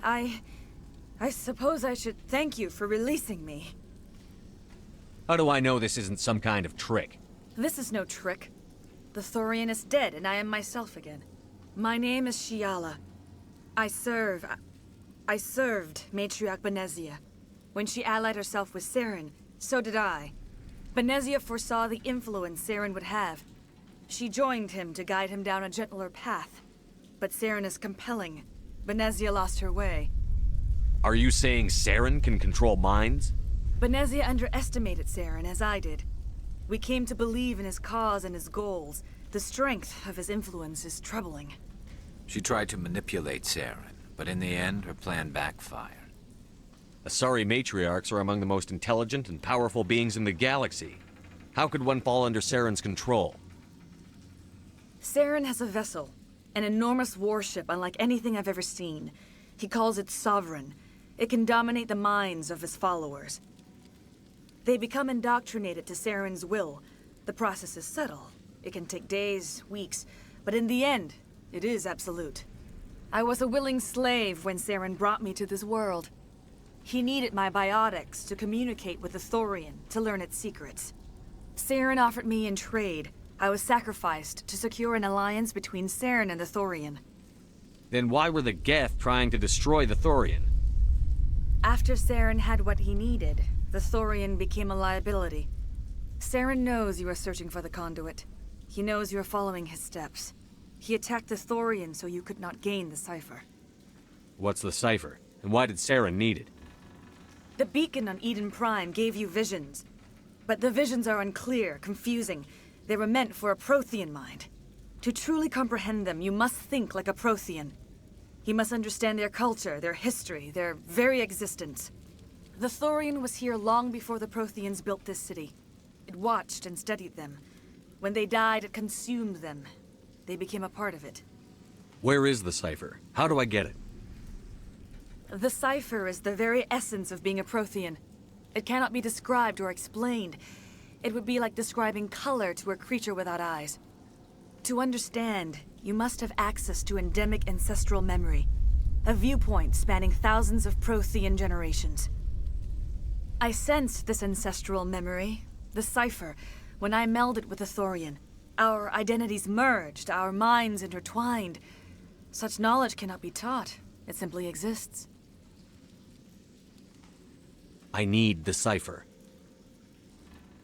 I suppose I should thank you for releasing me. How do I know this isn't some kind of trick? This is no trick. The Thorian is dead, and I am myself again. My name is Shiala. I served Matriarch Benezia. When she allied herself with Saren, so did I. Benezia foresaw the influence Saren would have. She joined him to guide him down a gentler path. But Saren is compelling. Benezia lost her way. Are you saying Saren can control minds? Benezia underestimated Saren, as I did. We came to believe in his cause and his goals. The strength of his influence is troubling. She tried to manipulate Saren, but in the end, her plan backfired. Asari matriarchs are among the most intelligent and powerful beings in the galaxy. How could one fall under Saren's control? Saren has a vessel. An enormous warship unlike anything I've ever seen. He calls it Sovereign. It can dominate the minds of his followers. They become indoctrinated to Saren's will. The process is subtle. It can take days, weeks, but in the end, it is absolute. I was a willing slave when Saren brought me to this world. He needed my biotics to communicate with the Thorian, to learn its secrets. Saren offered me in trade. I was sacrificed to secure an alliance between Saren and the Thorian. Then why were the Geth trying to destroy the Thorian? After Saren had what he needed, the Thorian became a liability. Saren knows you are searching for the conduit. He knows you are following his steps. He attacked the Thorian so you could not gain the cipher. What's the cipher? And why did Saren need it? The beacon on Eden Prime gave you visions. But the visions are unclear, confusing. They were meant for a Prothean mind. To truly comprehend them, you must think like a Prothean. You must understand their culture, their history, their very existence. The Thorian was here long before the Protheans built this city. It watched and studied them. When they died, it consumed them. They became a part of it. Where is the cipher? How do I get it? The cipher is the very essence of being a Prothean. It cannot be described or explained. It would be like describing color to a creature without eyes. To understand, you must have access to endemic ancestral memory, a viewpoint spanning thousands of Prothean generations. I sensed this ancestral memory, the cipher, when I melded with the Thorian. Our identities merged, our minds intertwined. Such knowledge cannot be taught. It simply exists. I need the cipher.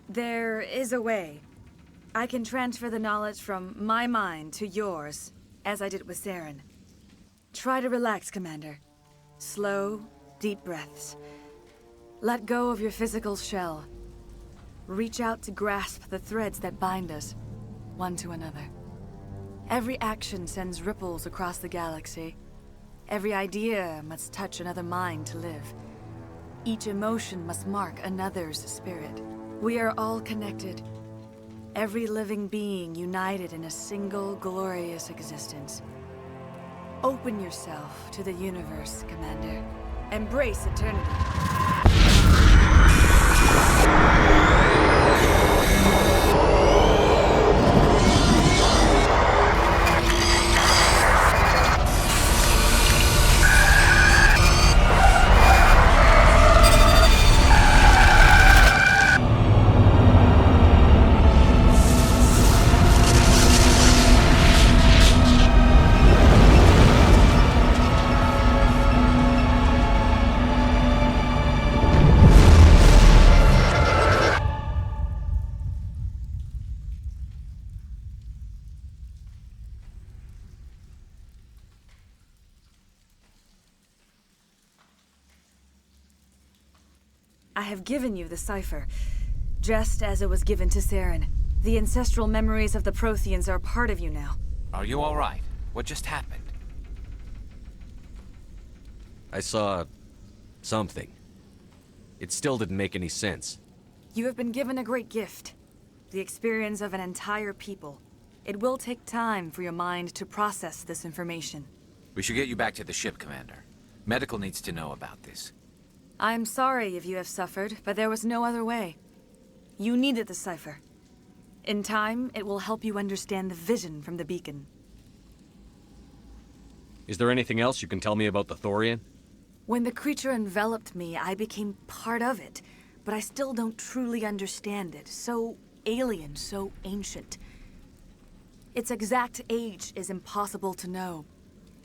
There is a way. I can transfer the knowledge from my mind to yours, as I did with Saren. Try to relax, Commander. Slow, deep breaths. Let go of your physical shell. Reach out to grasp the threads that bind us, one to another. Every action sends ripples across the galaxy. Every idea must touch another mind to live. Each emotion must mark another's spirit. We are all connected. Every living being united in a single glorious existence. Open yourself to the universe, Commander. Embrace eternity. I have given you the cipher, just as it was given to Saren. The ancestral memories of the Protheans are part of you now. Are you all right? What just happened? I saw... something. It still didn't make any sense. You have been given a great gift. The experience of an entire people. It will take time for your mind to process this information. We should get you back to the ship, Commander. Medical needs to know about this. I'm sorry if you have suffered, but there was no other way. You needed the cipher. In time, it will help you understand the vision from the beacon. Is there anything else you can tell me about the Thorian? When the creature enveloped me, I became part of it, but I still don't truly understand it. So alien, so ancient. Its exact age is impossible to know.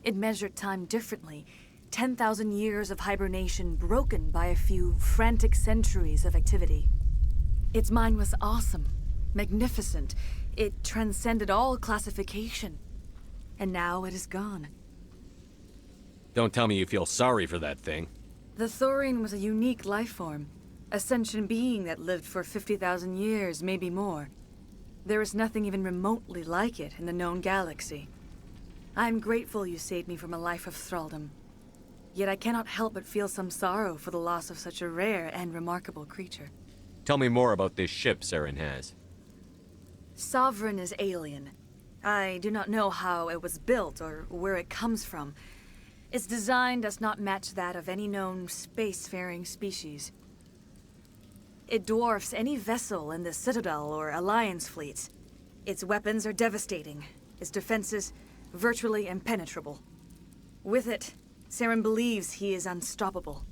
It measured time differently. 10,000 years of hibernation broken by a few frantic centuries of activity. Its mind was awesome, magnificent. It transcended all classification. And now it is gone. Don't tell me you feel sorry for that thing. The Thorian was a unique life form. A sentient being that lived for 50,000 years, maybe more. There is nothing even remotely like it in the known galaxy. I'm grateful you saved me from a life of thraldom. Yet I cannot help but feel some sorrow for the loss of such a rare and remarkable creature. Tell me more about this ship Saren has. Sovereign is alien. I do not know how it was built or where it comes from. Its design does not match that of any known spacefaring species. It dwarfs any vessel in the Citadel or Alliance fleets. Its weapons are devastating, its defenses virtually impenetrable. With it, Saren believes he is unstoppable.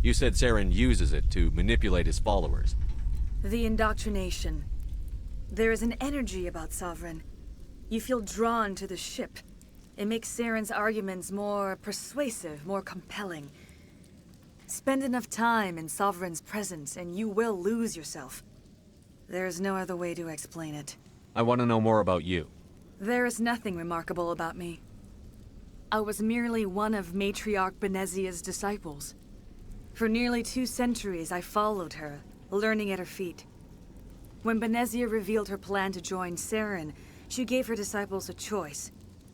You said Saren uses it to manipulate his followers. The indoctrination. There is an energy about Sovereign. You feel drawn to the ship. It makes Saren's arguments more persuasive, more compelling. Spend enough time in Sovereign's presence and you will lose yourself. There is no other way to explain it. I want to know more about you. There is nothing remarkable about me. I was merely one of Matriarch Benezia's disciples. For nearly 2 centuries, I followed her, learning at her feet. When Benezia revealed her plan to join Saren, she gave her disciples a choice.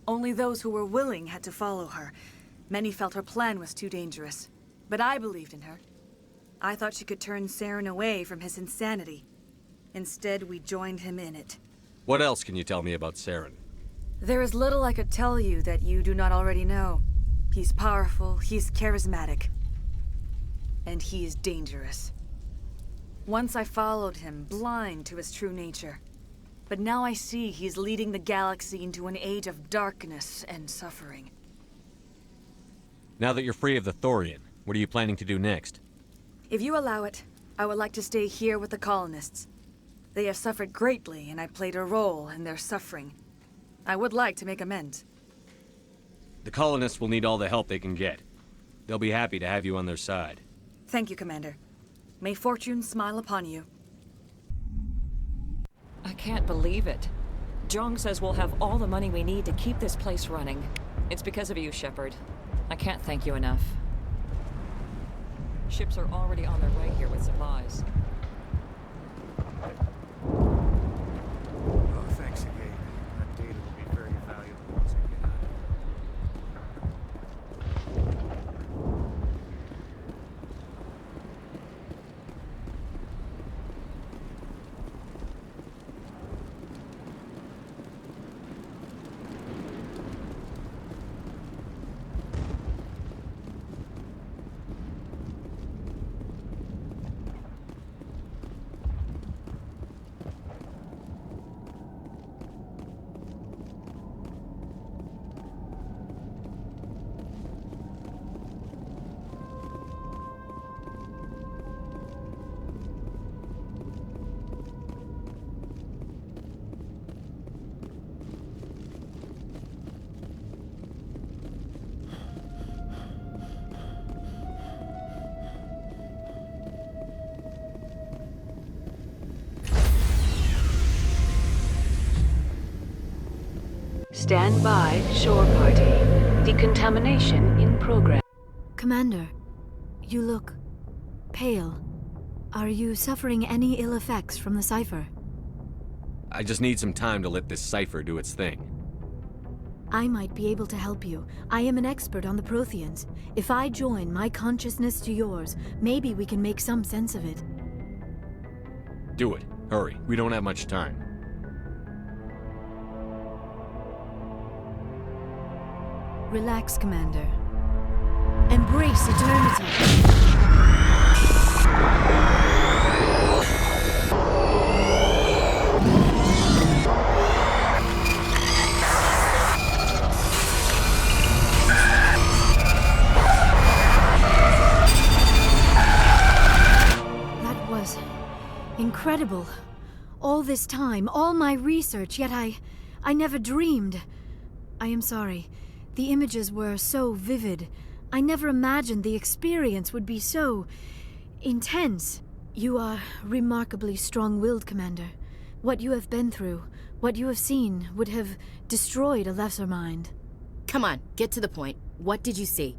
Only those who were willing had to follow her. Many felt her plan was too dangerous, but I believed in her. I thought she could turn Saren away from his insanity. Instead, we joined him in it. What else can you tell me about Saren? There is little I could tell you that you do not already know. He's powerful, he's charismatic, and he is dangerous. Once I followed him, blind to his true nature. But now I see he's leading the galaxy into an age of darkness and suffering. Now that you're free of the Thorian, what are you planning to do next? If you allow it, I would like to stay here with the colonists. They have suffered greatly, and I played a role in their suffering. I would like to make amends. The colonists will need all the help they can get. They'll be happy to have you on their side. Thank you, Commander. May fortune smile upon you. I can't believe it. Jong says we'll have all the money we need to keep this place running. It's because of you, Shepard. I can't thank you enough. Ships are already on their way here with supplies. Oh, thanks again. That data will be very valuable once I get out of Stand by, shore party. Decontamination in progress. Commander, you look pale. Are you suffering any ill effects from the cipher? I just need some time to let this cipher do its thing. I might be able to help you. I am an expert on the Protheans. If I join my consciousness to yours, maybe we can make some sense of it. Do it. Hurry. We don't have much time. Relax, Commander. Embrace eternity. That was incredible. All this time, all my research, yet I never dreamed. I am sorry. The images were so vivid. I never imagined the experience would be so intense. You are remarkably strong-willed, Commander. What you have been through, what you have seen, would have destroyed a lesser mind. Come on, get to the point. What did you see?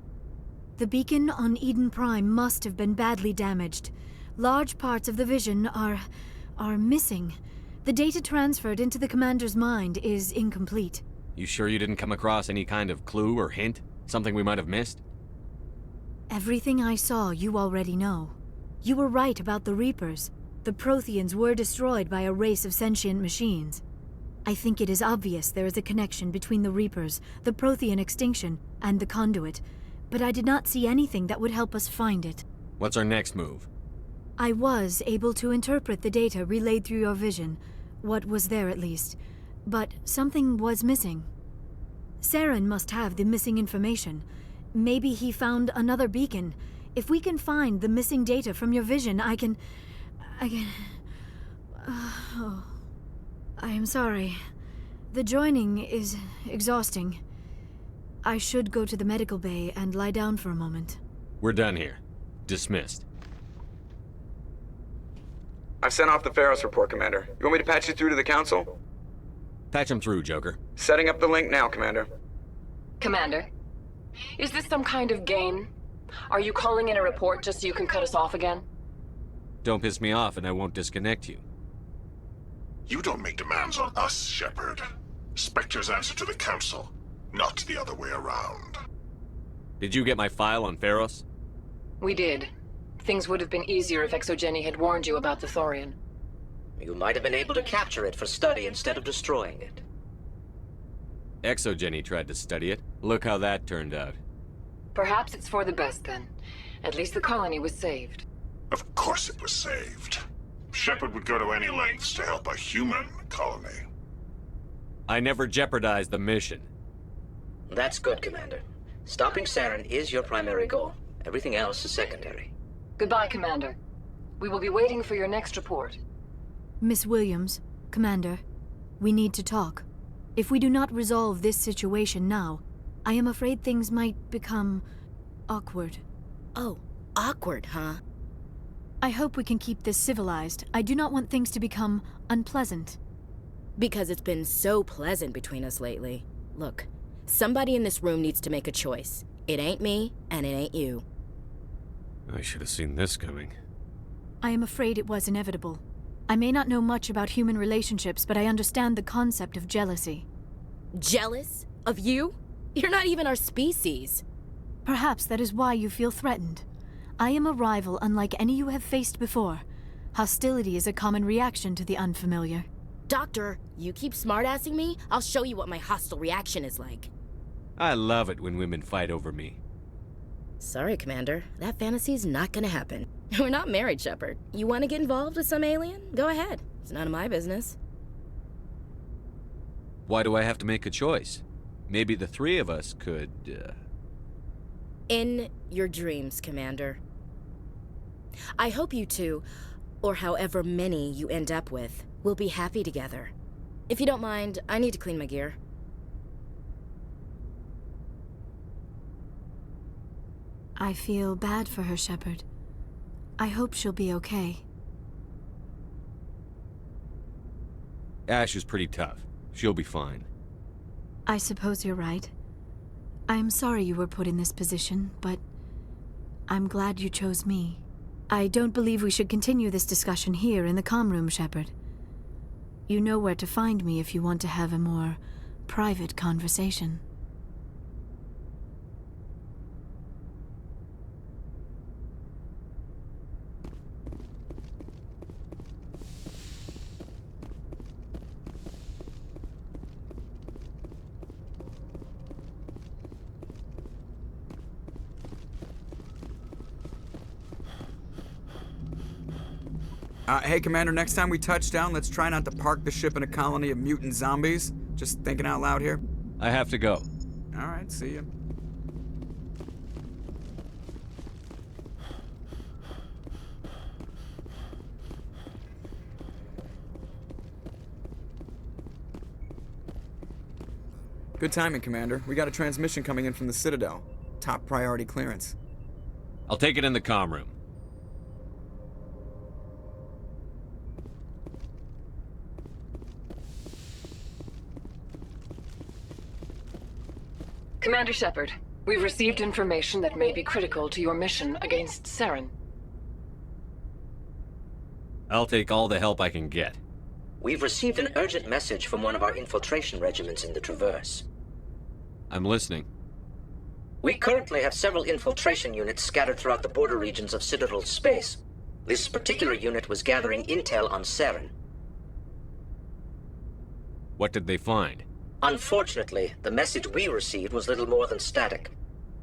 The beacon on Eden Prime must have been badly damaged. Large parts of the vision are missing. The data transferred into the Commander's mind is incomplete. You sure you didn't come across any kind of clue or hint? Something we might have missed? Everything I saw, you already know. You were right about the Reapers. The Protheans were destroyed by a race of sentient machines. I think it is obvious there is a connection between the Reapers, the Prothean extinction, and the Conduit, but I did not see anything that would help us find it. What's our next move? I was able to interpret the data relayed through your vision, what was there at least. But something was missing. Saren must have the missing information. Maybe he found another beacon. If we can find the missing data from your vision, I can... Oh. I am sorry. The joining is exhausting. I should go to the medical bay and lie down for a moment. We're done here. Dismissed. I've sent off the Feros report, Commander. You want me to patch you through to the Council? Patch him through, Joker. Setting up the link now, Commander. Commander, is this some kind of game? Are you calling in a report just so you can cut us off again? Don't piss me off and I won't disconnect you. You don't make demands on us, Shepard. Spectres answer to the Council, not the other way around. Did you get my file on Feros? We did. Things would have been easier if Exogeny had warned you about the Thorian. You might have been able to capture it for study instead of destroying it. Exogeny tried to study it. Look how that turned out. Perhaps it's for the best, then. At least the colony was saved. Of course it was saved. Shepard would go to any lengths to help a human colony. I never jeopardized the mission. That's good, Commander. Stopping Saren is your primary goal. Everything else is secondary. Goodbye, Commander. We will be waiting for your next report. Miss Williams, Commander, we need to talk. If we do not resolve this situation now, I am afraid things might become awkward. Oh, awkward, huh? I hope we can keep this civilized. I do not want things to become unpleasant. Because it's been so pleasant between us lately. Look, somebody in this room needs to make a choice. It ain't me, and it ain't you. I should have seen this coming. I am afraid it was inevitable. I may not know much about human relationships, but I understand the concept of jealousy. Jealous? Of you? You're not even our species. Perhaps that is why you feel threatened. I am a rival unlike any you have faced before. Hostility is a common reaction to the unfamiliar. Doctor, you keep smartassing me, I'll show you what my hostile reaction is like. I love it when women fight over me. Sorry, Commander. That fantasy's not gonna happen. We're not married, Shepard. You want to get involved with some alien? Go ahead. It's none of my business. Why do I have to make a choice? Maybe the three of us could, In your dreams, Commander. I hope you two, or however many you end up with, will be happy together. If you don't mind, I need to clean my gear. I feel bad for her, Shepard. I hope she'll be okay. Ash is pretty tough. She'll be fine. I suppose you're right. I am sorry you were put in this position, but I'm glad you chose me. I don't believe we should continue this discussion here in the comm room, Shepard. You know where to find me if you want to have a more private conversation. Hey, Commander, next time we touch down, let's try not to park the ship in a colony of mutant zombies. Just thinking out loud here. I have to go. All right, see ya. Good timing, Commander. We got a transmission coming in from the Citadel. Top priority clearance. I'll take it in the comm room. Commander Shepard, we've received information that may be critical to your mission against Saren. I'll take all the help I can get. We've received an urgent message from one of our infiltration regiments in the Traverse. I'm listening. We currently have several infiltration units scattered throughout the border regions of Citadel space. This particular unit was gathering intel on Saren. What did they find? Unfortunately, the message we received was little more than static.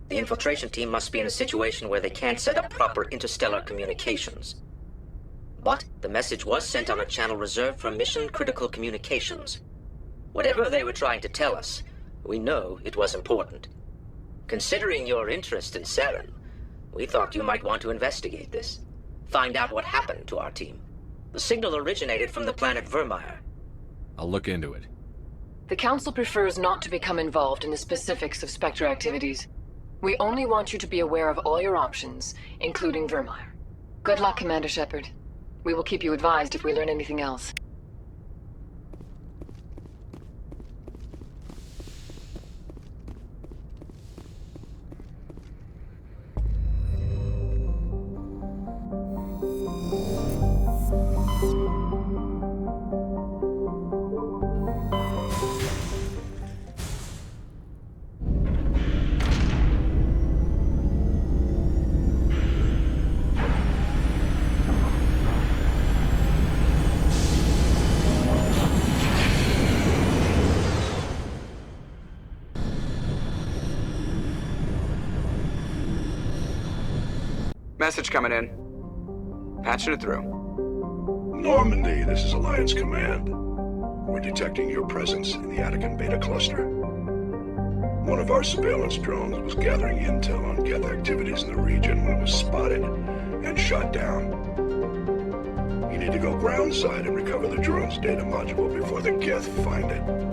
The infiltration team must be in a situation where they can't set up proper interstellar communications. But the message was sent on a channel reserved for mission-critical communications. Whatever they were trying to tell us, we know it was important. Considering your interest in Saren, we thought you might want to investigate this. Find out what happened to our team. The signal originated from the planet Vermeer. I'll look into it. The Council prefers not to become involved in the specifics of Spectre activities. We only want you to be aware of all your options, including Vermeer. Good luck, Commander Shepard. We will keep you advised if we learn anything else. Message coming in. Patching it through. Normandy, this is Alliance Command. We're detecting your presence in the Attican Beta Cluster. One of our surveillance drones was gathering intel on Geth activities in the region when it was spotted and shot down. You need to go groundside and recover the drone's data module before the Geth find it.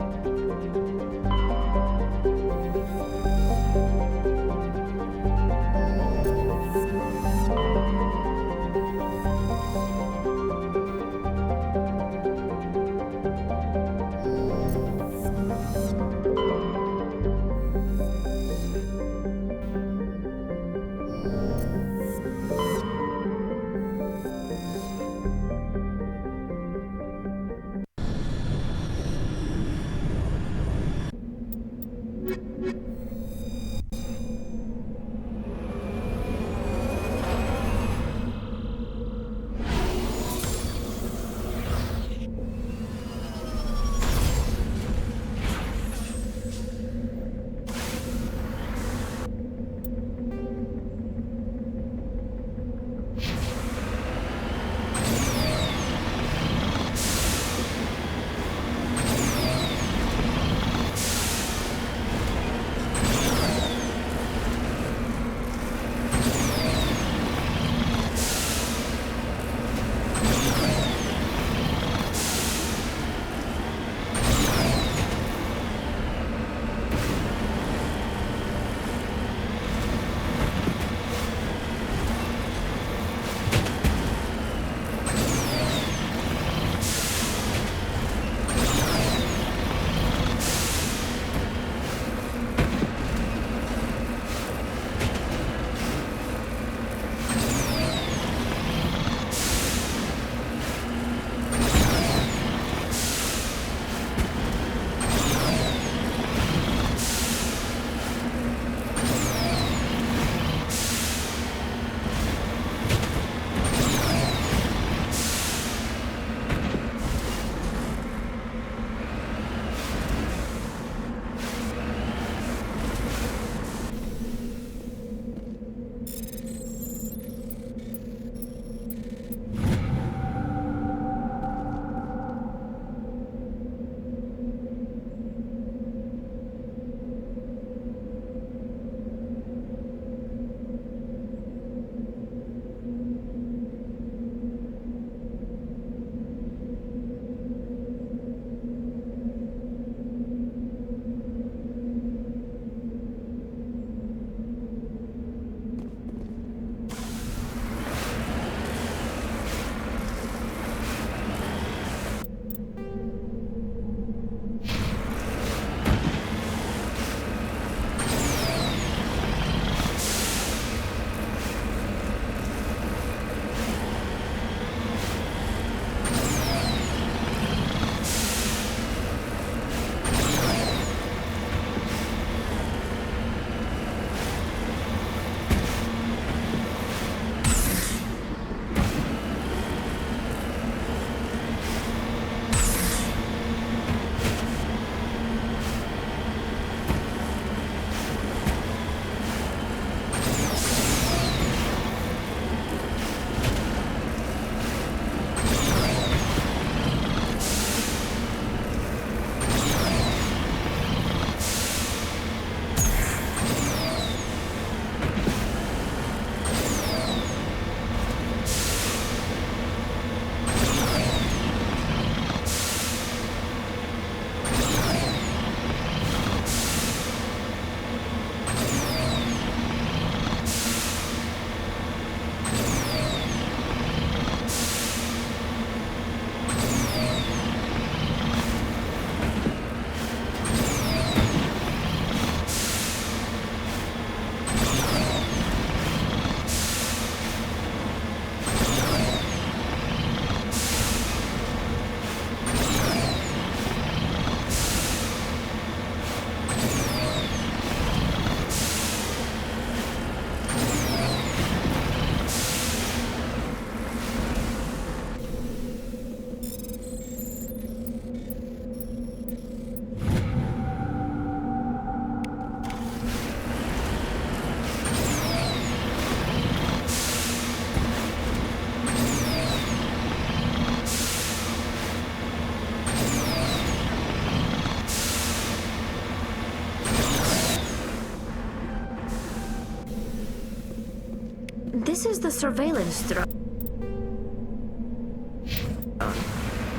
This is the surveillance drone.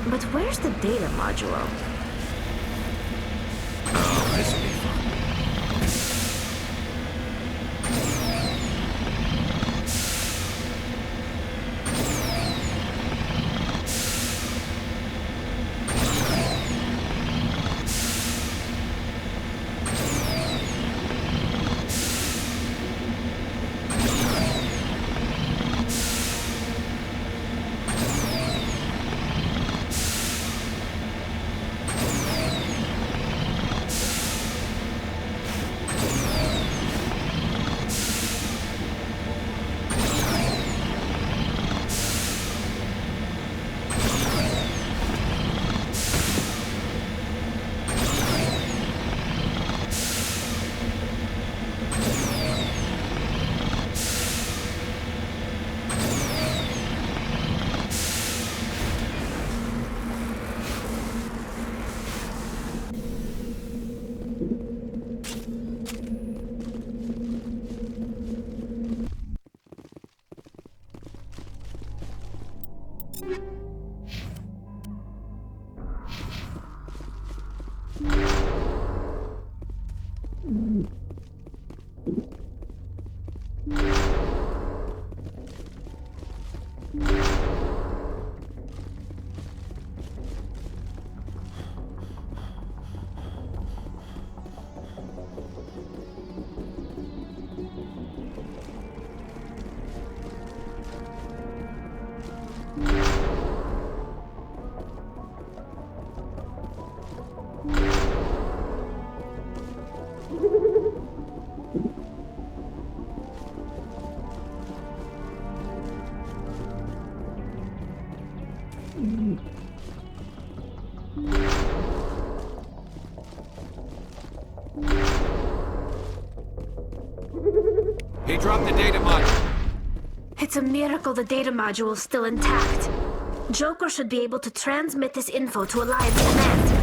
But where's the data module? Oh, this will be fun. He dropped the data module. It's a miracle the data module is still intact. Joker should be able to transmit this info to Alliance Command.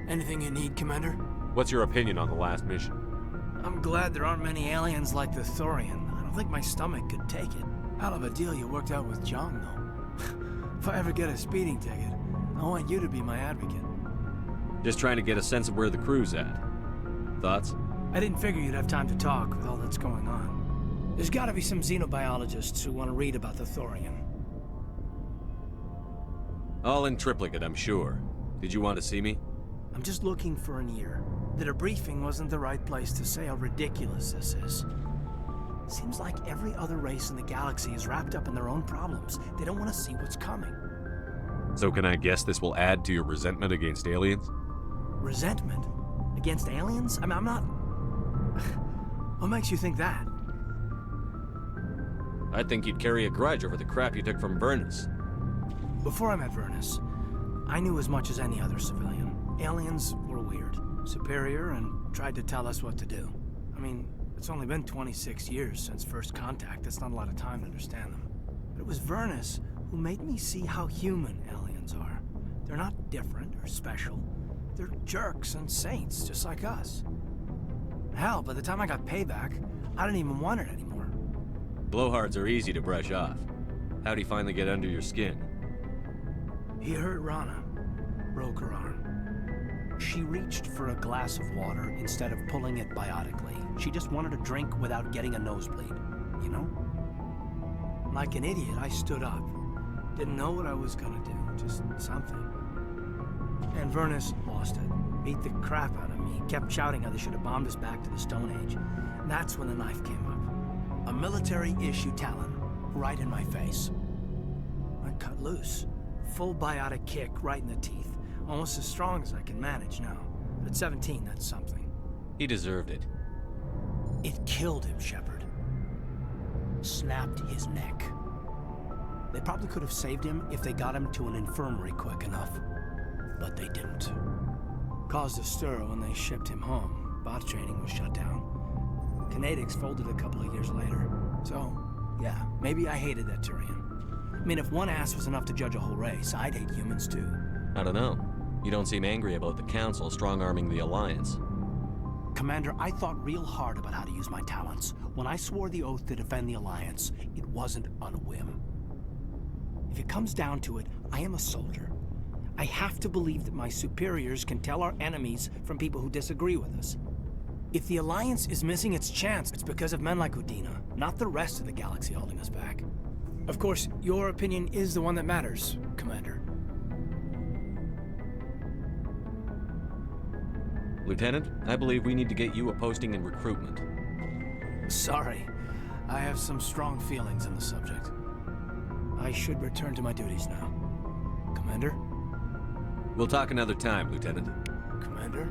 Anything you need, Commander? What's your opinion on the last mission? I'm glad there aren't many aliens like the Thorian. I don't think my stomach could take it. Hell of a deal you worked out with John, though. If I ever get a speeding ticket, I want you to be my advocate. Just trying to get a sense of where the crew's at. Thoughts? I didn't figure you'd have time to talk with all that's going on. There's gotta be some xenobiologists who want to read about the Thorian. All in triplicate, I'm sure. Did you want to see me? I'm just looking for an ear. The debriefing wasn't the right place to say how ridiculous this is. Seems like every other race in the galaxy is wrapped up in their own problems. They don't want to see what's coming. So can I guess this will add to your resentment against aliens? Resentment? Against aliens? I mean, I'm not... What makes you think that? I think you'd carry a grudge over the crap you took from Vernus. Before I met Vernus, I knew as much as any other civilian. Aliens were weird, superior, and tried to tell us what to do. I mean, it's only been 26 years since first contact. That's not a lot of time to understand them. But it was Vernus who made me see how human aliens are. They're not different or special. They're jerks and saints, just like us. Hell, by the time I got payback, I didn't even want it anymore. Blowhards are easy to brush off. How'd he finally get under your skin? He hurt Rana. Broke her arm. She reached for a glass of water instead of pulling it biotically. She just wanted a drink without getting a nosebleed, you know? Like an idiot, I stood up. Didn't know what I was gonna do, just something. And Vernus lost it. Beat the crap out of me. Kept shouting how they should have bombed us back to the Stone Age. And that's when the knife came up. A military-issue talon, right in my face. I cut loose. Full biotic kick right in the teeth. Almost as strong as I can manage now. But at 17, that's something. He deserved it. It killed him, Shepard. Snapped his neck. They probably could have saved him if they got him to an infirmary quick enough. But they didn't. Caused a stir when they shipped him home. Bot training was shut down. Kinetics folded a couple of years later. So, yeah, maybe I hated that Turian. I mean, if one ass was enough to judge a whole race, I'd hate humans too. I don't know. You don't seem angry about the Council strong-arming the Alliance. Commander, I thought real hard about how to use my talents. When I swore the oath to defend the Alliance, it wasn't on a whim. If it comes down to it, I am a soldier. I have to believe that my superiors can tell our enemies from people who disagree with us. If the Alliance is missing its chance, it's because of men like Udina, not the rest of the galaxy holding us back. Of course, your opinion is the one that matters, Commander. Lieutenant, I believe we need to get you a posting in recruitment. Sorry. I have some strong feelings on the subject. I should return to my duties now. Commander? We'll talk another time, Lieutenant. Commander?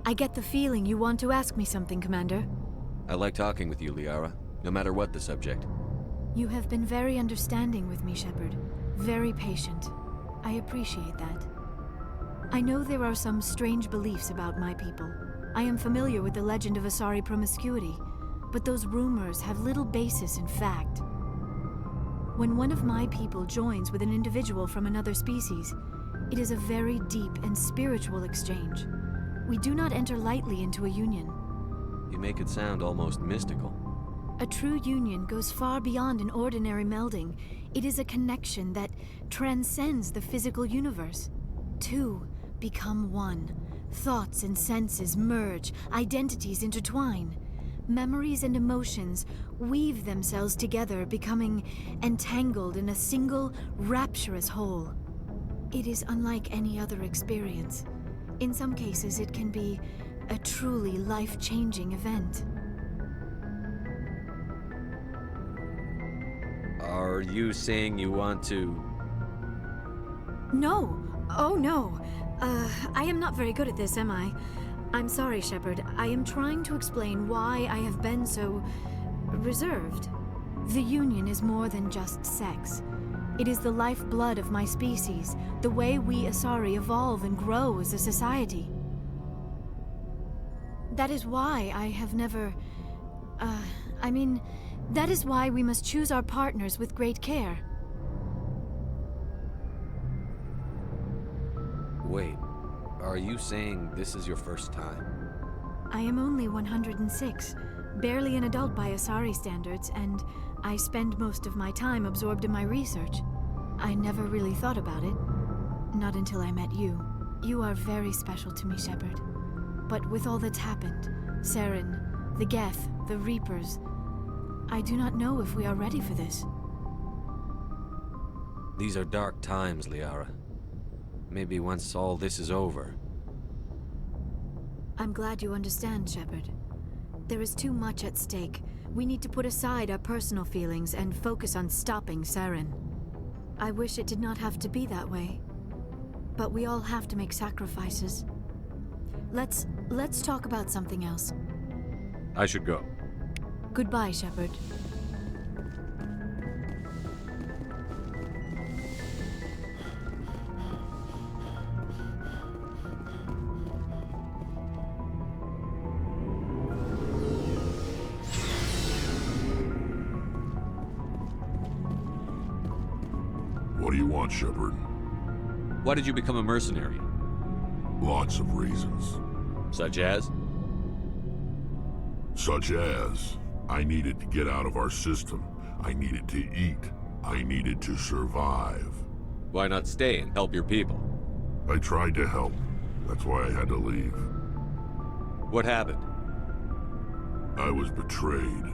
I get the feeling you want to ask me something, Commander. I like talking with you, Liara, no matter what the subject. You have been very understanding with me, Shepard. Very patient. I appreciate that. I know there are some strange beliefs about my people. I am familiar with the legend of Asari promiscuity, but those rumors have little basis in fact. When one of my people joins with an individual from another species, it is a very deep and spiritual exchange. We do not enter lightly into a union. You make it sound almost mystical. A true union goes far beyond an ordinary melding. It is a connection that transcends the physical universe. Two become one. Thoughts and senses merge, identities intertwine. Memories and emotions weave themselves together, becoming entangled in a single, rapturous whole. It is unlike any other experience. In some cases, it can be a truly life-changing event. Are you saying you want to... No. Oh, no. I am not very good at this, am I? I'm sorry, Shepard. I am trying to explain why I have been so... reserved. The Union is more than just sex. It is the lifeblood of my species, the way we Asari evolve and grow as a society. That is why I have never... that is why we must choose our partners with great care. Wait, are you saying this is your first time? I am only 106, barely an adult by Asari standards, and I spend most of my time absorbed in my research. I never really thought about it. Not until I met you. You are very special to me, Shepard. But with all that's happened, Saren, the Geth, the Reapers, I do not know if we are ready for this. These are dark times, Liara. Maybe once all this is over. I'm glad you understand, Shepard. There is too much at stake. We need to put aside our personal feelings and focus on stopping Saren. I wish it did not have to be that way. But we all have to make sacrifices. Let's talk about something else. I should go. Goodbye, Shepard. What do you want, Shepard? Why did you become a mercenary? Lots of reasons. Such as? Such as, I needed to get out of our system. I needed to eat. I needed to survive. Why not stay and help your people? I tried to help. That's why I had to leave. What happened? I was betrayed.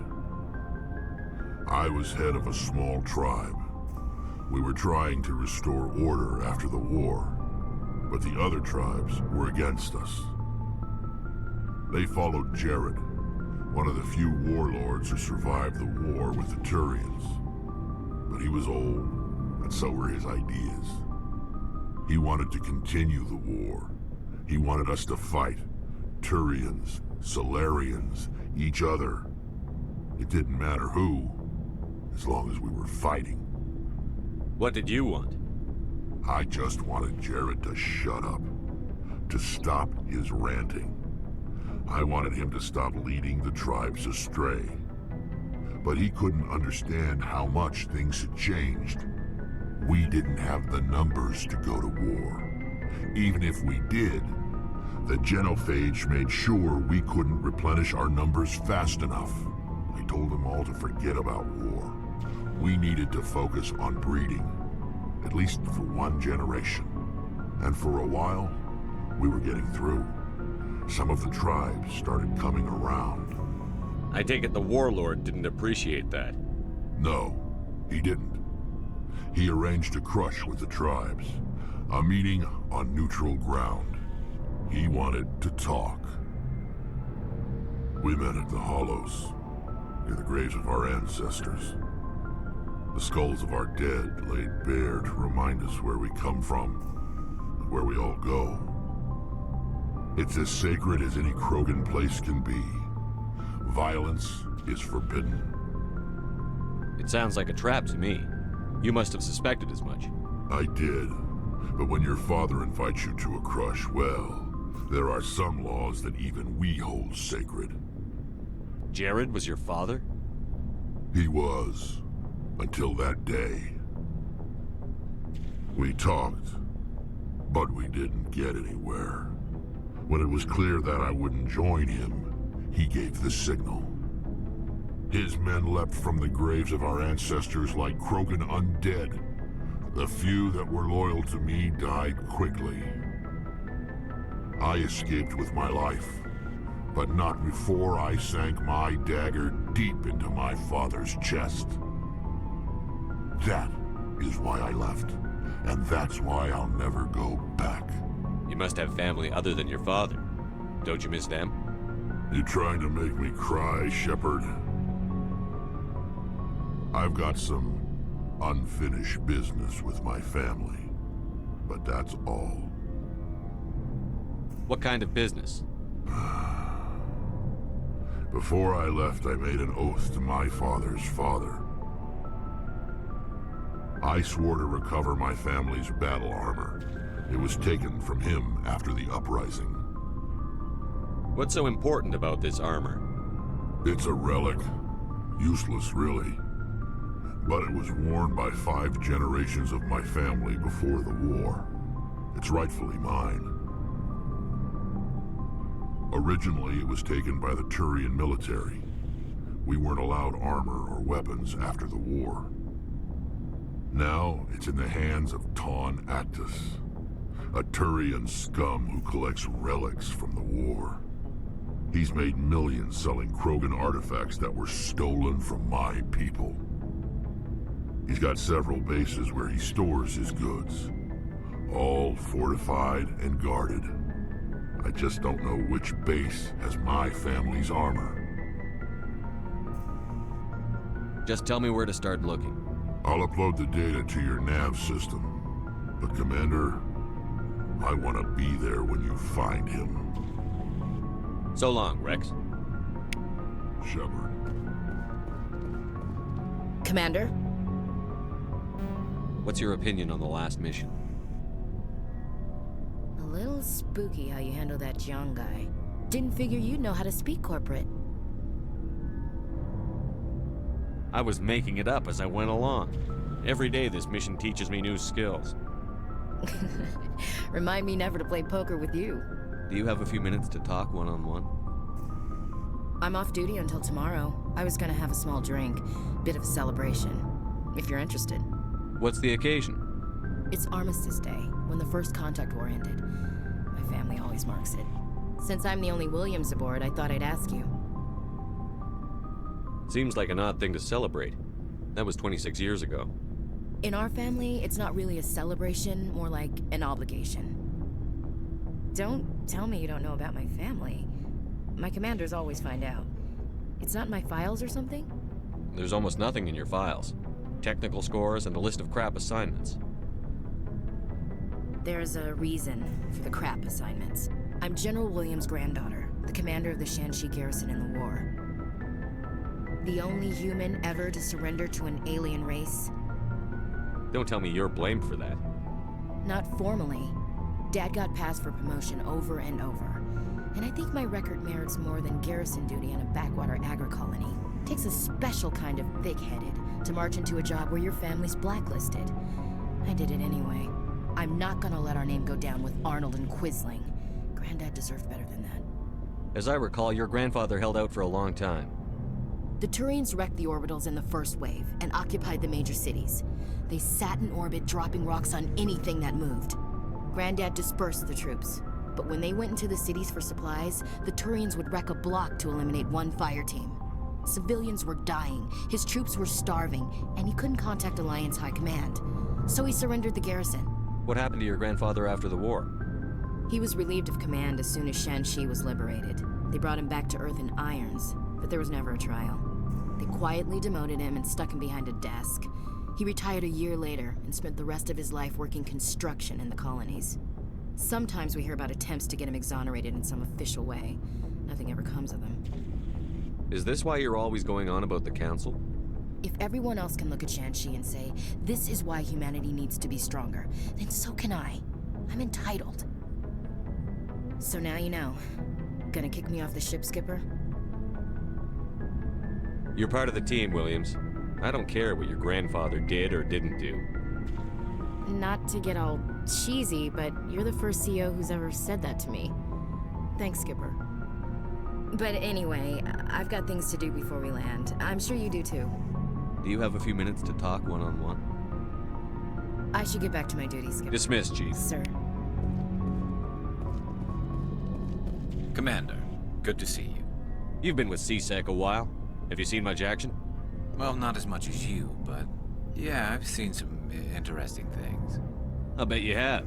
I was head of a small tribe. We were trying to restore order after the war, but the other tribes were against us. They followed Jared, one of the few warlords who survived the war with the Turians. But he was old, and so were his ideas. He wanted to continue the war. He wanted us to fight. Turians, Solarians, each other. It didn't matter who, as long as we were fighting. What did you want? I just wanted Jared to shut up, to stop his ranting. I wanted him to stop leading the tribes astray. But he couldn't understand how much things had changed. We didn't have the numbers to go to war. Even if we did, the genophage made sure we couldn't replenish our numbers fast enough. I told them all to forget about war. We needed to focus on breeding, at least for one generation. And for a while, we were getting through. Some of the tribes started coming around. I take it the warlord didn't appreciate that. No, he didn't. He arranged a crush with the tribes, a meeting on neutral ground. He wanted to talk. We met at the Hollows, near the graves of our ancestors. The skulls of our dead laid bare to remind us where we come from, and where we all go. It's as sacred as any Krogan place can be. Violence is forbidden. It sounds like a trap to me. You must have suspected as much. I did. But when your father invites you to a crush, well, there are some laws that even we hold sacred. Jared was your father? He was. Until that day. We talked, but we didn't get anywhere. When it was clear that I wouldn't join him, he gave the signal. His men leapt from the graves of our ancestors like Krogan undead. The few that were loyal to me died quickly. I escaped with my life, but not before I sank my dagger deep into my father's chest. That is why I left, and that's why I'll never go back. You must have family other than your father. Don't you miss them? You trying to make me cry, Shepard? I've got some unfinished business with my family, but that's all. What kind of business? Before I left, I made an oath to my father's father. I swore to recover my family's battle armor. It was taken from him after the uprising. What's so important about this armor? It's a relic. Useless, really. But it was worn by 5 generations of my family before the war. It's rightfully mine. Originally, it was taken by the Turian military. We weren't allowed armor or weapons after the war. Now, it's in the hands of Taun Actus, a Turian scum who collects relics from the war. He's made millions selling Krogan artifacts that were stolen from my people. He's got several bases where he stores his goods, all fortified and guarded. I just don't know which base has my family's armor. Just tell me where to start looking. I'll upload the data to your nav system. But Commander, I want to be there when you find him. So long, Rex. Shepard. Commander? What's your opinion on the last mission? A little spooky how you handle that young guy. Didn't figure you'd know how to speak corporate. I was making it up as I went along. Every day this mission teaches me new skills. Remind me never to play poker with you. Do you have a few minutes to talk one-on-one? I'm off duty until tomorrow. I was gonna have a small drink. Bit of a celebration. If you're interested. What's the occasion? It's Armistice Day, when the first contact war ended. My family always marks it. Since I'm the only Williams aboard, I thought I'd ask you. Seems like an odd thing to celebrate. That was 26 years ago. In our family, it's not really a celebration, more like an obligation. Don't tell me you don't know about my family. My commanders always find out. It's not in my files or something? There's almost nothing in your files. Technical scores and a list of crap assignments. There's a reason for the crap assignments. I'm General Williams' granddaughter, the commander of the Shanxi garrison in the war. The only human ever to surrender to an alien race. Don't tell me you're blamed for that. Not formally. Dad got passed for promotion over and over. And I think my record merits more than garrison duty in a backwater agri-colony. Takes a special kind of thick-headed to march into a job where your family's blacklisted. I did it anyway. I'm not gonna let our name go down with Arnold and Quisling. Granddad deserved better than that. As I recall, your grandfather held out for a long time. The Turians wrecked the orbitals in the first wave and occupied the major cities. They sat in orbit, dropping rocks on anything that moved. Granddad dispersed the troops, but when they went into the cities for supplies, the Turians would wreck a block to eliminate one fire team. Civilians were dying, his troops were starving, and he couldn't contact Alliance High Command. So he surrendered the garrison. What happened to your grandfather after the war? He was relieved of command as soon as Shanxi was liberated. They brought him back to Earth in irons, but there was never a trial. They quietly demoted him and stuck him behind a desk. He retired a year later and spent the rest of his life working construction in the colonies. Sometimes we hear about attempts to get him exonerated in some official way. Nothing ever comes of them. Is this why you're always going on about the Council? If everyone else can look at Shanxi and say, this is why humanity needs to be stronger, then so can I. I'm entitled. So now you know. Gonna kick me off the ship, Skipper? You're part of the team, Williams. I don't care what your grandfather did or didn't do. Not to get all cheesy, but you're the first CO who's ever said that to me. Thanks, Skipper. But anyway, I've got things to do before we land. I'm sure you do too. Do you have a few minutes to talk one-on-one? I should get back to my duties, Skipper. Dismissed, Chief. Sir. Commander, good to see you. You've been with CSEC a while. Have you seen much action? Well, not as much as you, but yeah, I've seen some interesting things. I'll bet you have.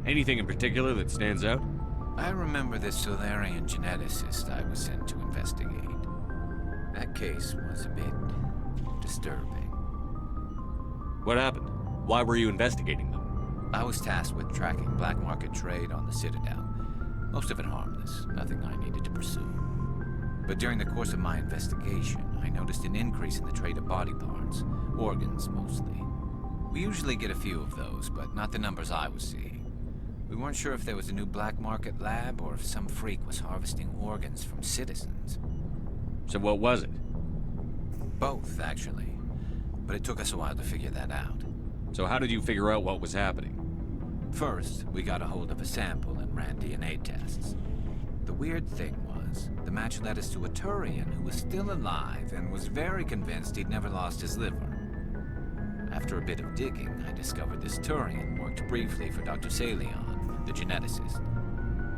Anything in particular that stands out? I remember this Solarian geneticist I was sent to investigate. That case was a bit disturbing. What happened? Why were you investigating them? I was tasked with tracking black market trade on the Citadel. Most of it harmless, nothing I needed to pursue. But during the course of my investigation, I noticed an increase in the trade of body parts, organs mostly. We usually get a few of those, but not the numbers I was seeing. We weren't sure if there was a new black market lab or if some freak was harvesting organs from citizens. So what was it? Both, actually. But it took us a while to figure that out. So how did you figure out what was happening? First, we got a hold of a sample and ran DNA tests. The weird thing was, the match led us to a Turian who was still alive and was very convinced he'd never lost his liver. After a bit of digging, I discovered this Turian worked briefly for Dr. Salion, the geneticist.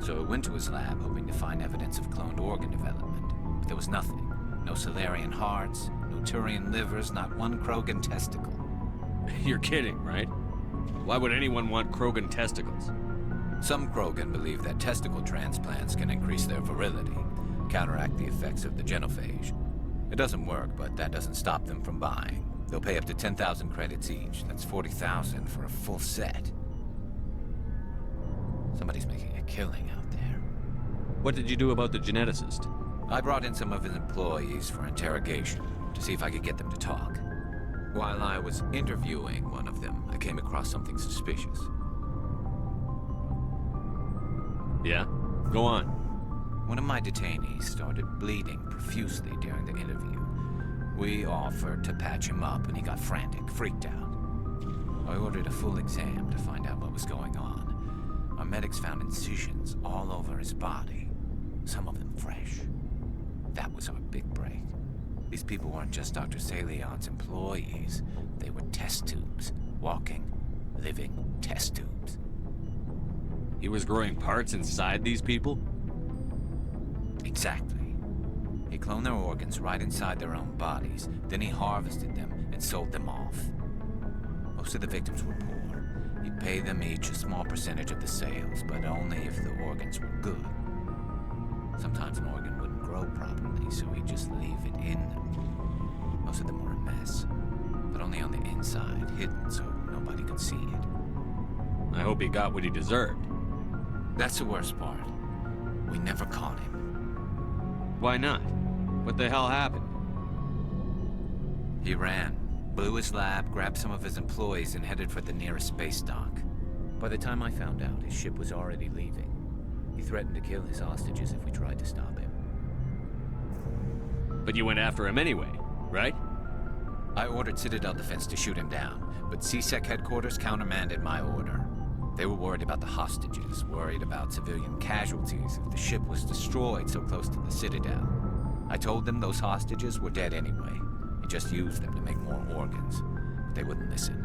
So I went to his lab hoping to find evidence of cloned organ development, but there was nothing. No Solarian hearts, no Turian livers, not one Krogan testicle. You're kidding, right? Why would anyone want Krogan testicles? Some Krogan believe that testicle transplants can increase their virility, counteract the effects of the genophage. It doesn't work, but that doesn't stop them from buying. They'll pay up to 10,000 credits each. That's 40,000 for a full set. Somebody's making a killing out there. What did you do about the geneticist? I brought in some of his employees for interrogation, to see if I could get them to talk. While I was interviewing one of them, I came across something suspicious. Yeah? Go on. One of my detainees started bleeding profusely during the interview. We offered to patch him up and he got frantic, freaked out. I ordered a full exam to find out what was going on. Our medics found incisions all over his body, some of them fresh. That was our big break. These people weren't just Dr. Salion's employees. They were test tubes. Walking, living test tubes. He was growing parts inside these people? Exactly. He cloned their organs right inside their own bodies. Then he harvested them and sold them off. Most of the victims were poor. He'd pay them each a small percentage of the sales, but only if the organs were good. Sometimes an organ wouldn't grow properly, so he'd just leave it in them. Most of them were a mess, but only on the inside, hidden so nobody could see it. I hope he got what he deserved. That's the worst part. We never caught him. Why not? What the hell happened? He ran, blew his lab, grabbed some of his employees, and headed for the nearest space dock. By the time I found out, his ship was already leaving. He threatened to kill his hostages if we tried to stop him. But you went after him anyway, right? I ordered Citadel Defense to shoot him down, but CSEC headquarters countermanded my order. They were worried about the hostages, worried about civilian casualties if the ship was destroyed so close to the Citadel. I told them those hostages were dead anyway, and just used them to make more organs. But they wouldn't listen.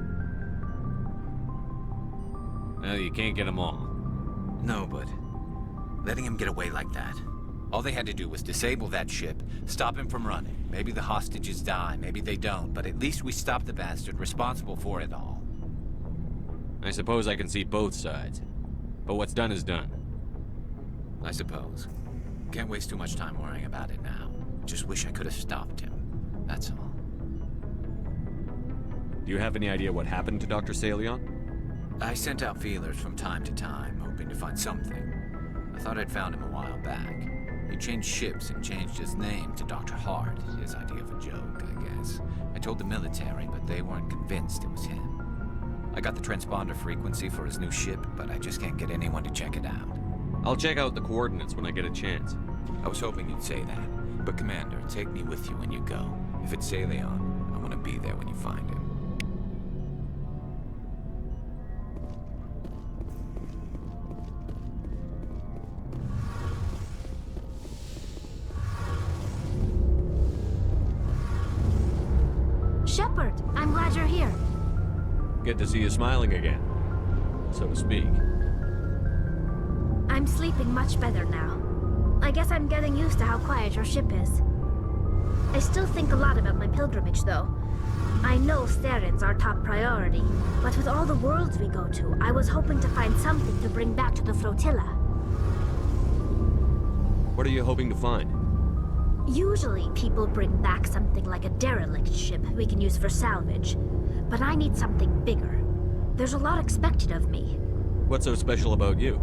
Well, you can't get them all. No, but letting him get away like that. All they had to do was disable that ship, stop him from running. Maybe the hostages die, maybe they don't, but at least we stopped the bastard responsible for it all. I suppose I can see both sides. But what's done is done. I suppose. Can't waste too much time worrying about it now. Just wish I could have stopped him. That's all. Do you have any idea what happened to Dr. Salion? I sent out feelers from time to time, hoping to find something. I thought I'd found him a while back. He changed ships and changed his name to Dr. Hart, his idea of a joke, I guess. I told the military, but they weren't convinced it was him. I got the transponder frequency for his new ship, but I just can't get anyone to check it out. I'll check out the coordinates when I get a chance. I was hoping you'd say that. But Commander, take me with you when you go. If it's Salion, I want to be there when you find him. Shepard, I'm glad you're here. Good to see you smiling again, so to speak. I'm sleeping much better now. I guess I'm getting used to how quiet your ship is. I still think a lot about my pilgrimage, though. I know Starin's our top priority, but with all the worlds we go to, I was hoping to find something to bring back to the flotilla. What are you hoping to find? Usually, people bring back something like a derelict ship we can use for salvage. But I need something bigger. There's a lot expected of me. What's so special about you?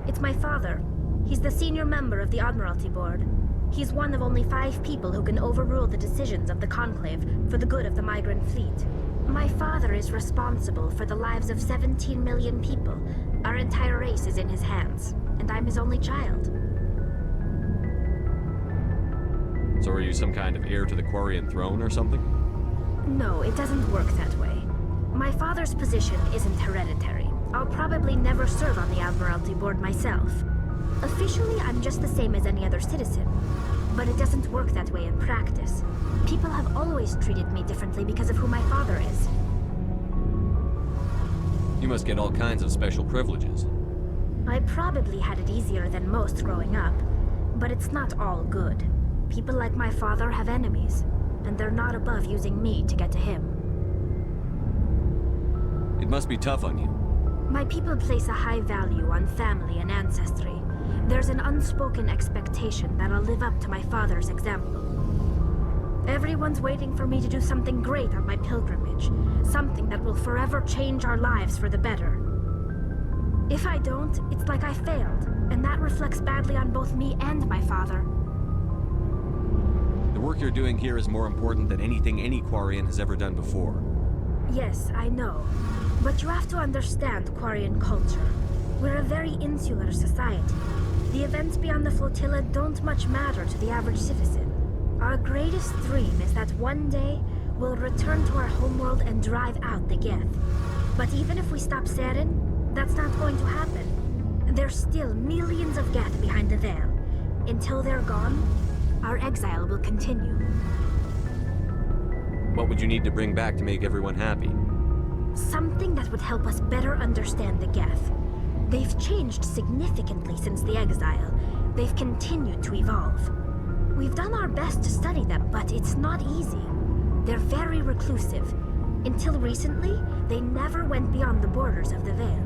It's my father. He's the senior member of the Admiralty Board. He's one of only 5 people who can overrule the decisions of the Conclave for the good of the migrant fleet. My father is responsible for the lives of 17 million people. Our entire race is in his hands, and I'm his only child. So are you some kind of heir to the Quarian throne or something? No, it doesn't work that way. My father's position isn't hereditary. I'll probably never serve on the Admiralty Board myself. Officially, I'm just the same as any other citizen. But it doesn't work that way in practice. People have always treated me differently because of who my father is. You must get all kinds of special privileges. I probably had it easier than most growing up. But it's not all good. People like my father have enemies. And they're not above using me to get to him. It must be tough on you. My people place a high value on family and ancestry. There's an unspoken expectation that I'll live up to my father's example. Everyone's waiting for me to do something great on my pilgrimage. Something that will forever change our lives for the better. If I don't, it's like I failed. And that reflects badly on both me and my father. The work you're doing here is more important than anything any Quarian has ever done before. Yes, I know. But you have to understand Quarian culture. We're a very insular society. The events beyond the flotilla don't much matter to the average citizen. Our greatest dream is that one day we'll return to our homeworld and drive out the Geth. But even if we stop Saren, that's not going to happen. There's still millions of Geth behind the veil. Until they're gone, our exile will continue. What would you need to bring back to make everyone happy? Something that would help us better understand the Geth. They've changed significantly since the exile. They've continued to evolve. We've done our best to study them, but it's not easy. They're very reclusive. Until recently, they never went beyond the borders of the Veil.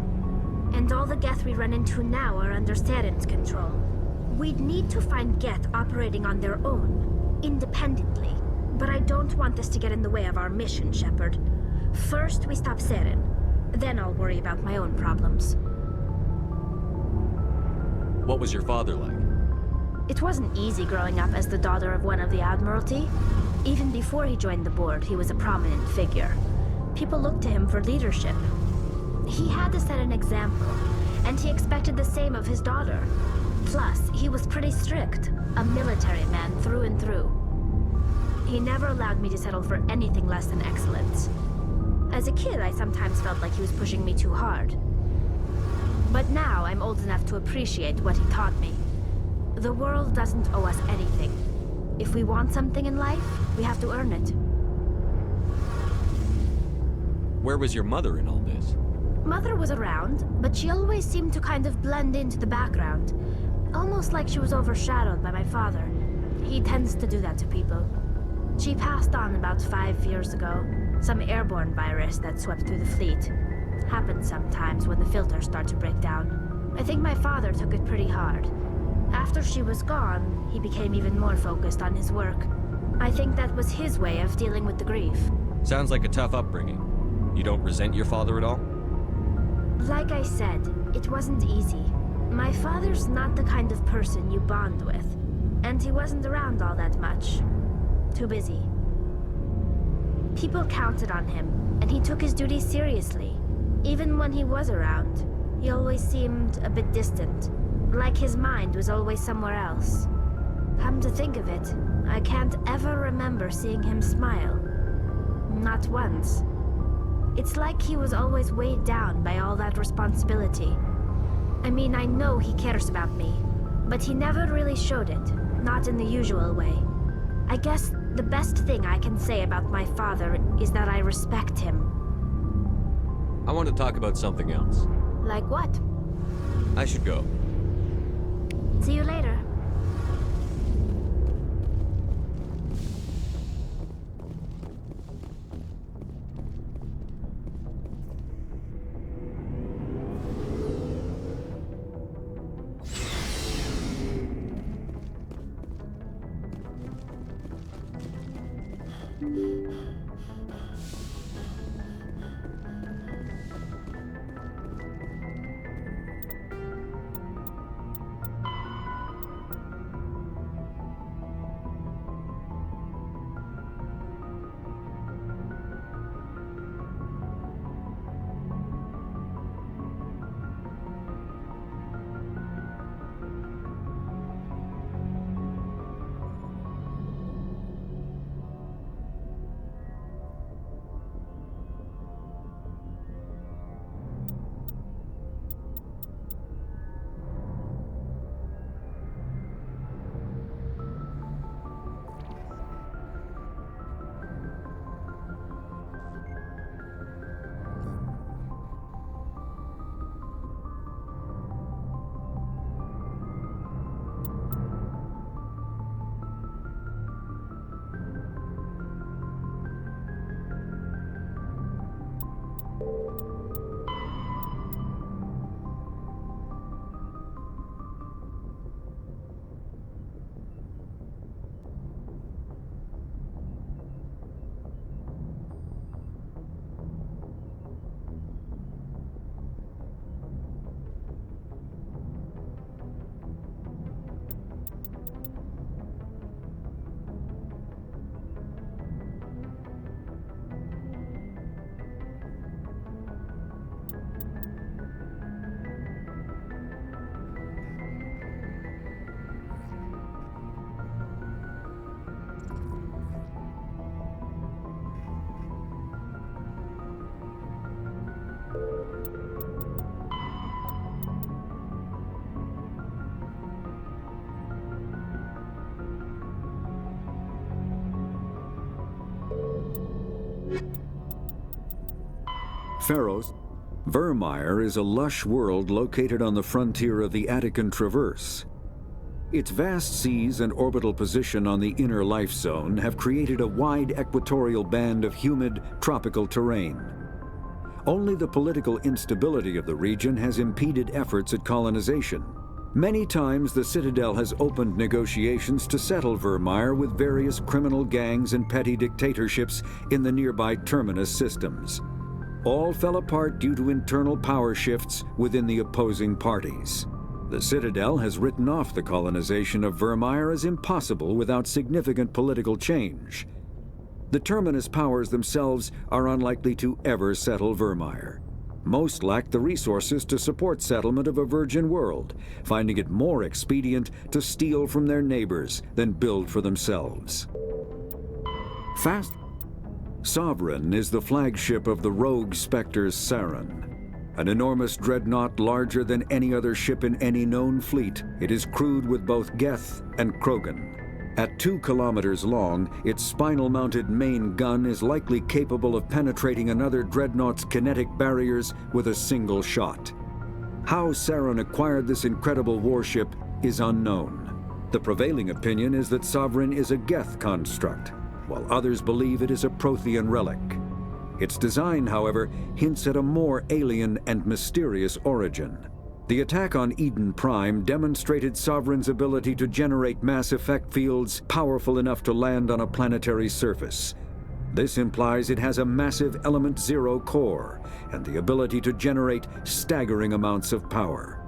And all the Geth we run into now are under Saren's control. We'd need to find Geth operating on their own, independently. But I don't want this to get in the way of our mission, Shepard. First, we stop Saren. Then I'll worry about my own problems. What was your father like? It wasn't easy growing up as the daughter of one of the Admiralty. Even before he joined the board, he was a prominent figure. People looked to him for leadership. He had to set an example, and he expected the same of his daughter. Plus, he was pretty strict, a military man through and through. He never allowed me to settle for anything less than excellence. As a kid, I sometimes felt like he was pushing me too hard. But now I'm old enough to appreciate what he taught me. The world doesn't owe us anything. If we want something in life, we have to earn it. Where was your mother in all this? Mother was around, but she always seemed to kind of blend into the background. Almost like she was overshadowed by my father. He tends to do that to people. She passed on about 5 years ago. Some airborne virus that swept through the fleet. Happens sometimes when the filters start to break down. I think my father took it pretty hard. After she was gone, he became even more focused on his work. I think that was his way of dealing with the grief. Sounds like a tough upbringing. You don't resent your father at all? Like I said, it wasn't easy. My father's not the kind of person you bond with. And he wasn't around all that much. Too busy. People counted on him, and he took his duties seriously. Even when he was around, he always seemed a bit distant. Like his mind was always somewhere else. Come to think of it, I can't ever remember seeing him smile. Not once. It's like he was always weighed down by all that responsibility. I mean, I know he cares about me, but he never really showed it, not in the usual way. I guess the best thing I can say about my father is that I respect him. I want to talk about something else. Like what? I should go. See you later. Feros. Virmire is a lush world located on the frontier of the Attican Traverse. Its vast seas and orbital position on the inner life zone have created a wide equatorial band of humid, tropical terrain. Only the political instability of the region has impeded efforts at colonization. Many times the Citadel has opened negotiations to settle Virmire with various criminal gangs and petty dictatorships in the nearby Terminus systems. All fell apart due to internal power shifts within the opposing parties. The Citadel has written off the colonization of Virmire as impossible without significant political change. The Terminus powers themselves are unlikely to ever settle Virmire. Most lack the resources to support settlement of a virgin world, finding it more expedient to steal from their neighbors than build for themselves. Sovereign is the flagship of the rogue Spectres Saren. An enormous dreadnought larger than any other ship in any known fleet, it is crewed with both Geth and Krogan. At 2 kilometers long, its spinal-mounted main gun is likely capable of penetrating another dreadnought's kinetic barriers with a single shot. How Saren acquired this incredible warship is unknown. The prevailing opinion is that Sovereign is a Geth construct, while others believe it is a Prothean relic. Its design, however, hints at a more alien and mysterious origin. The attack on Eden Prime demonstrated Sovereign's ability to generate mass effect fields powerful enough to land on a planetary surface. This implies it has a massive Element 0 core and the ability to generate staggering amounts of power.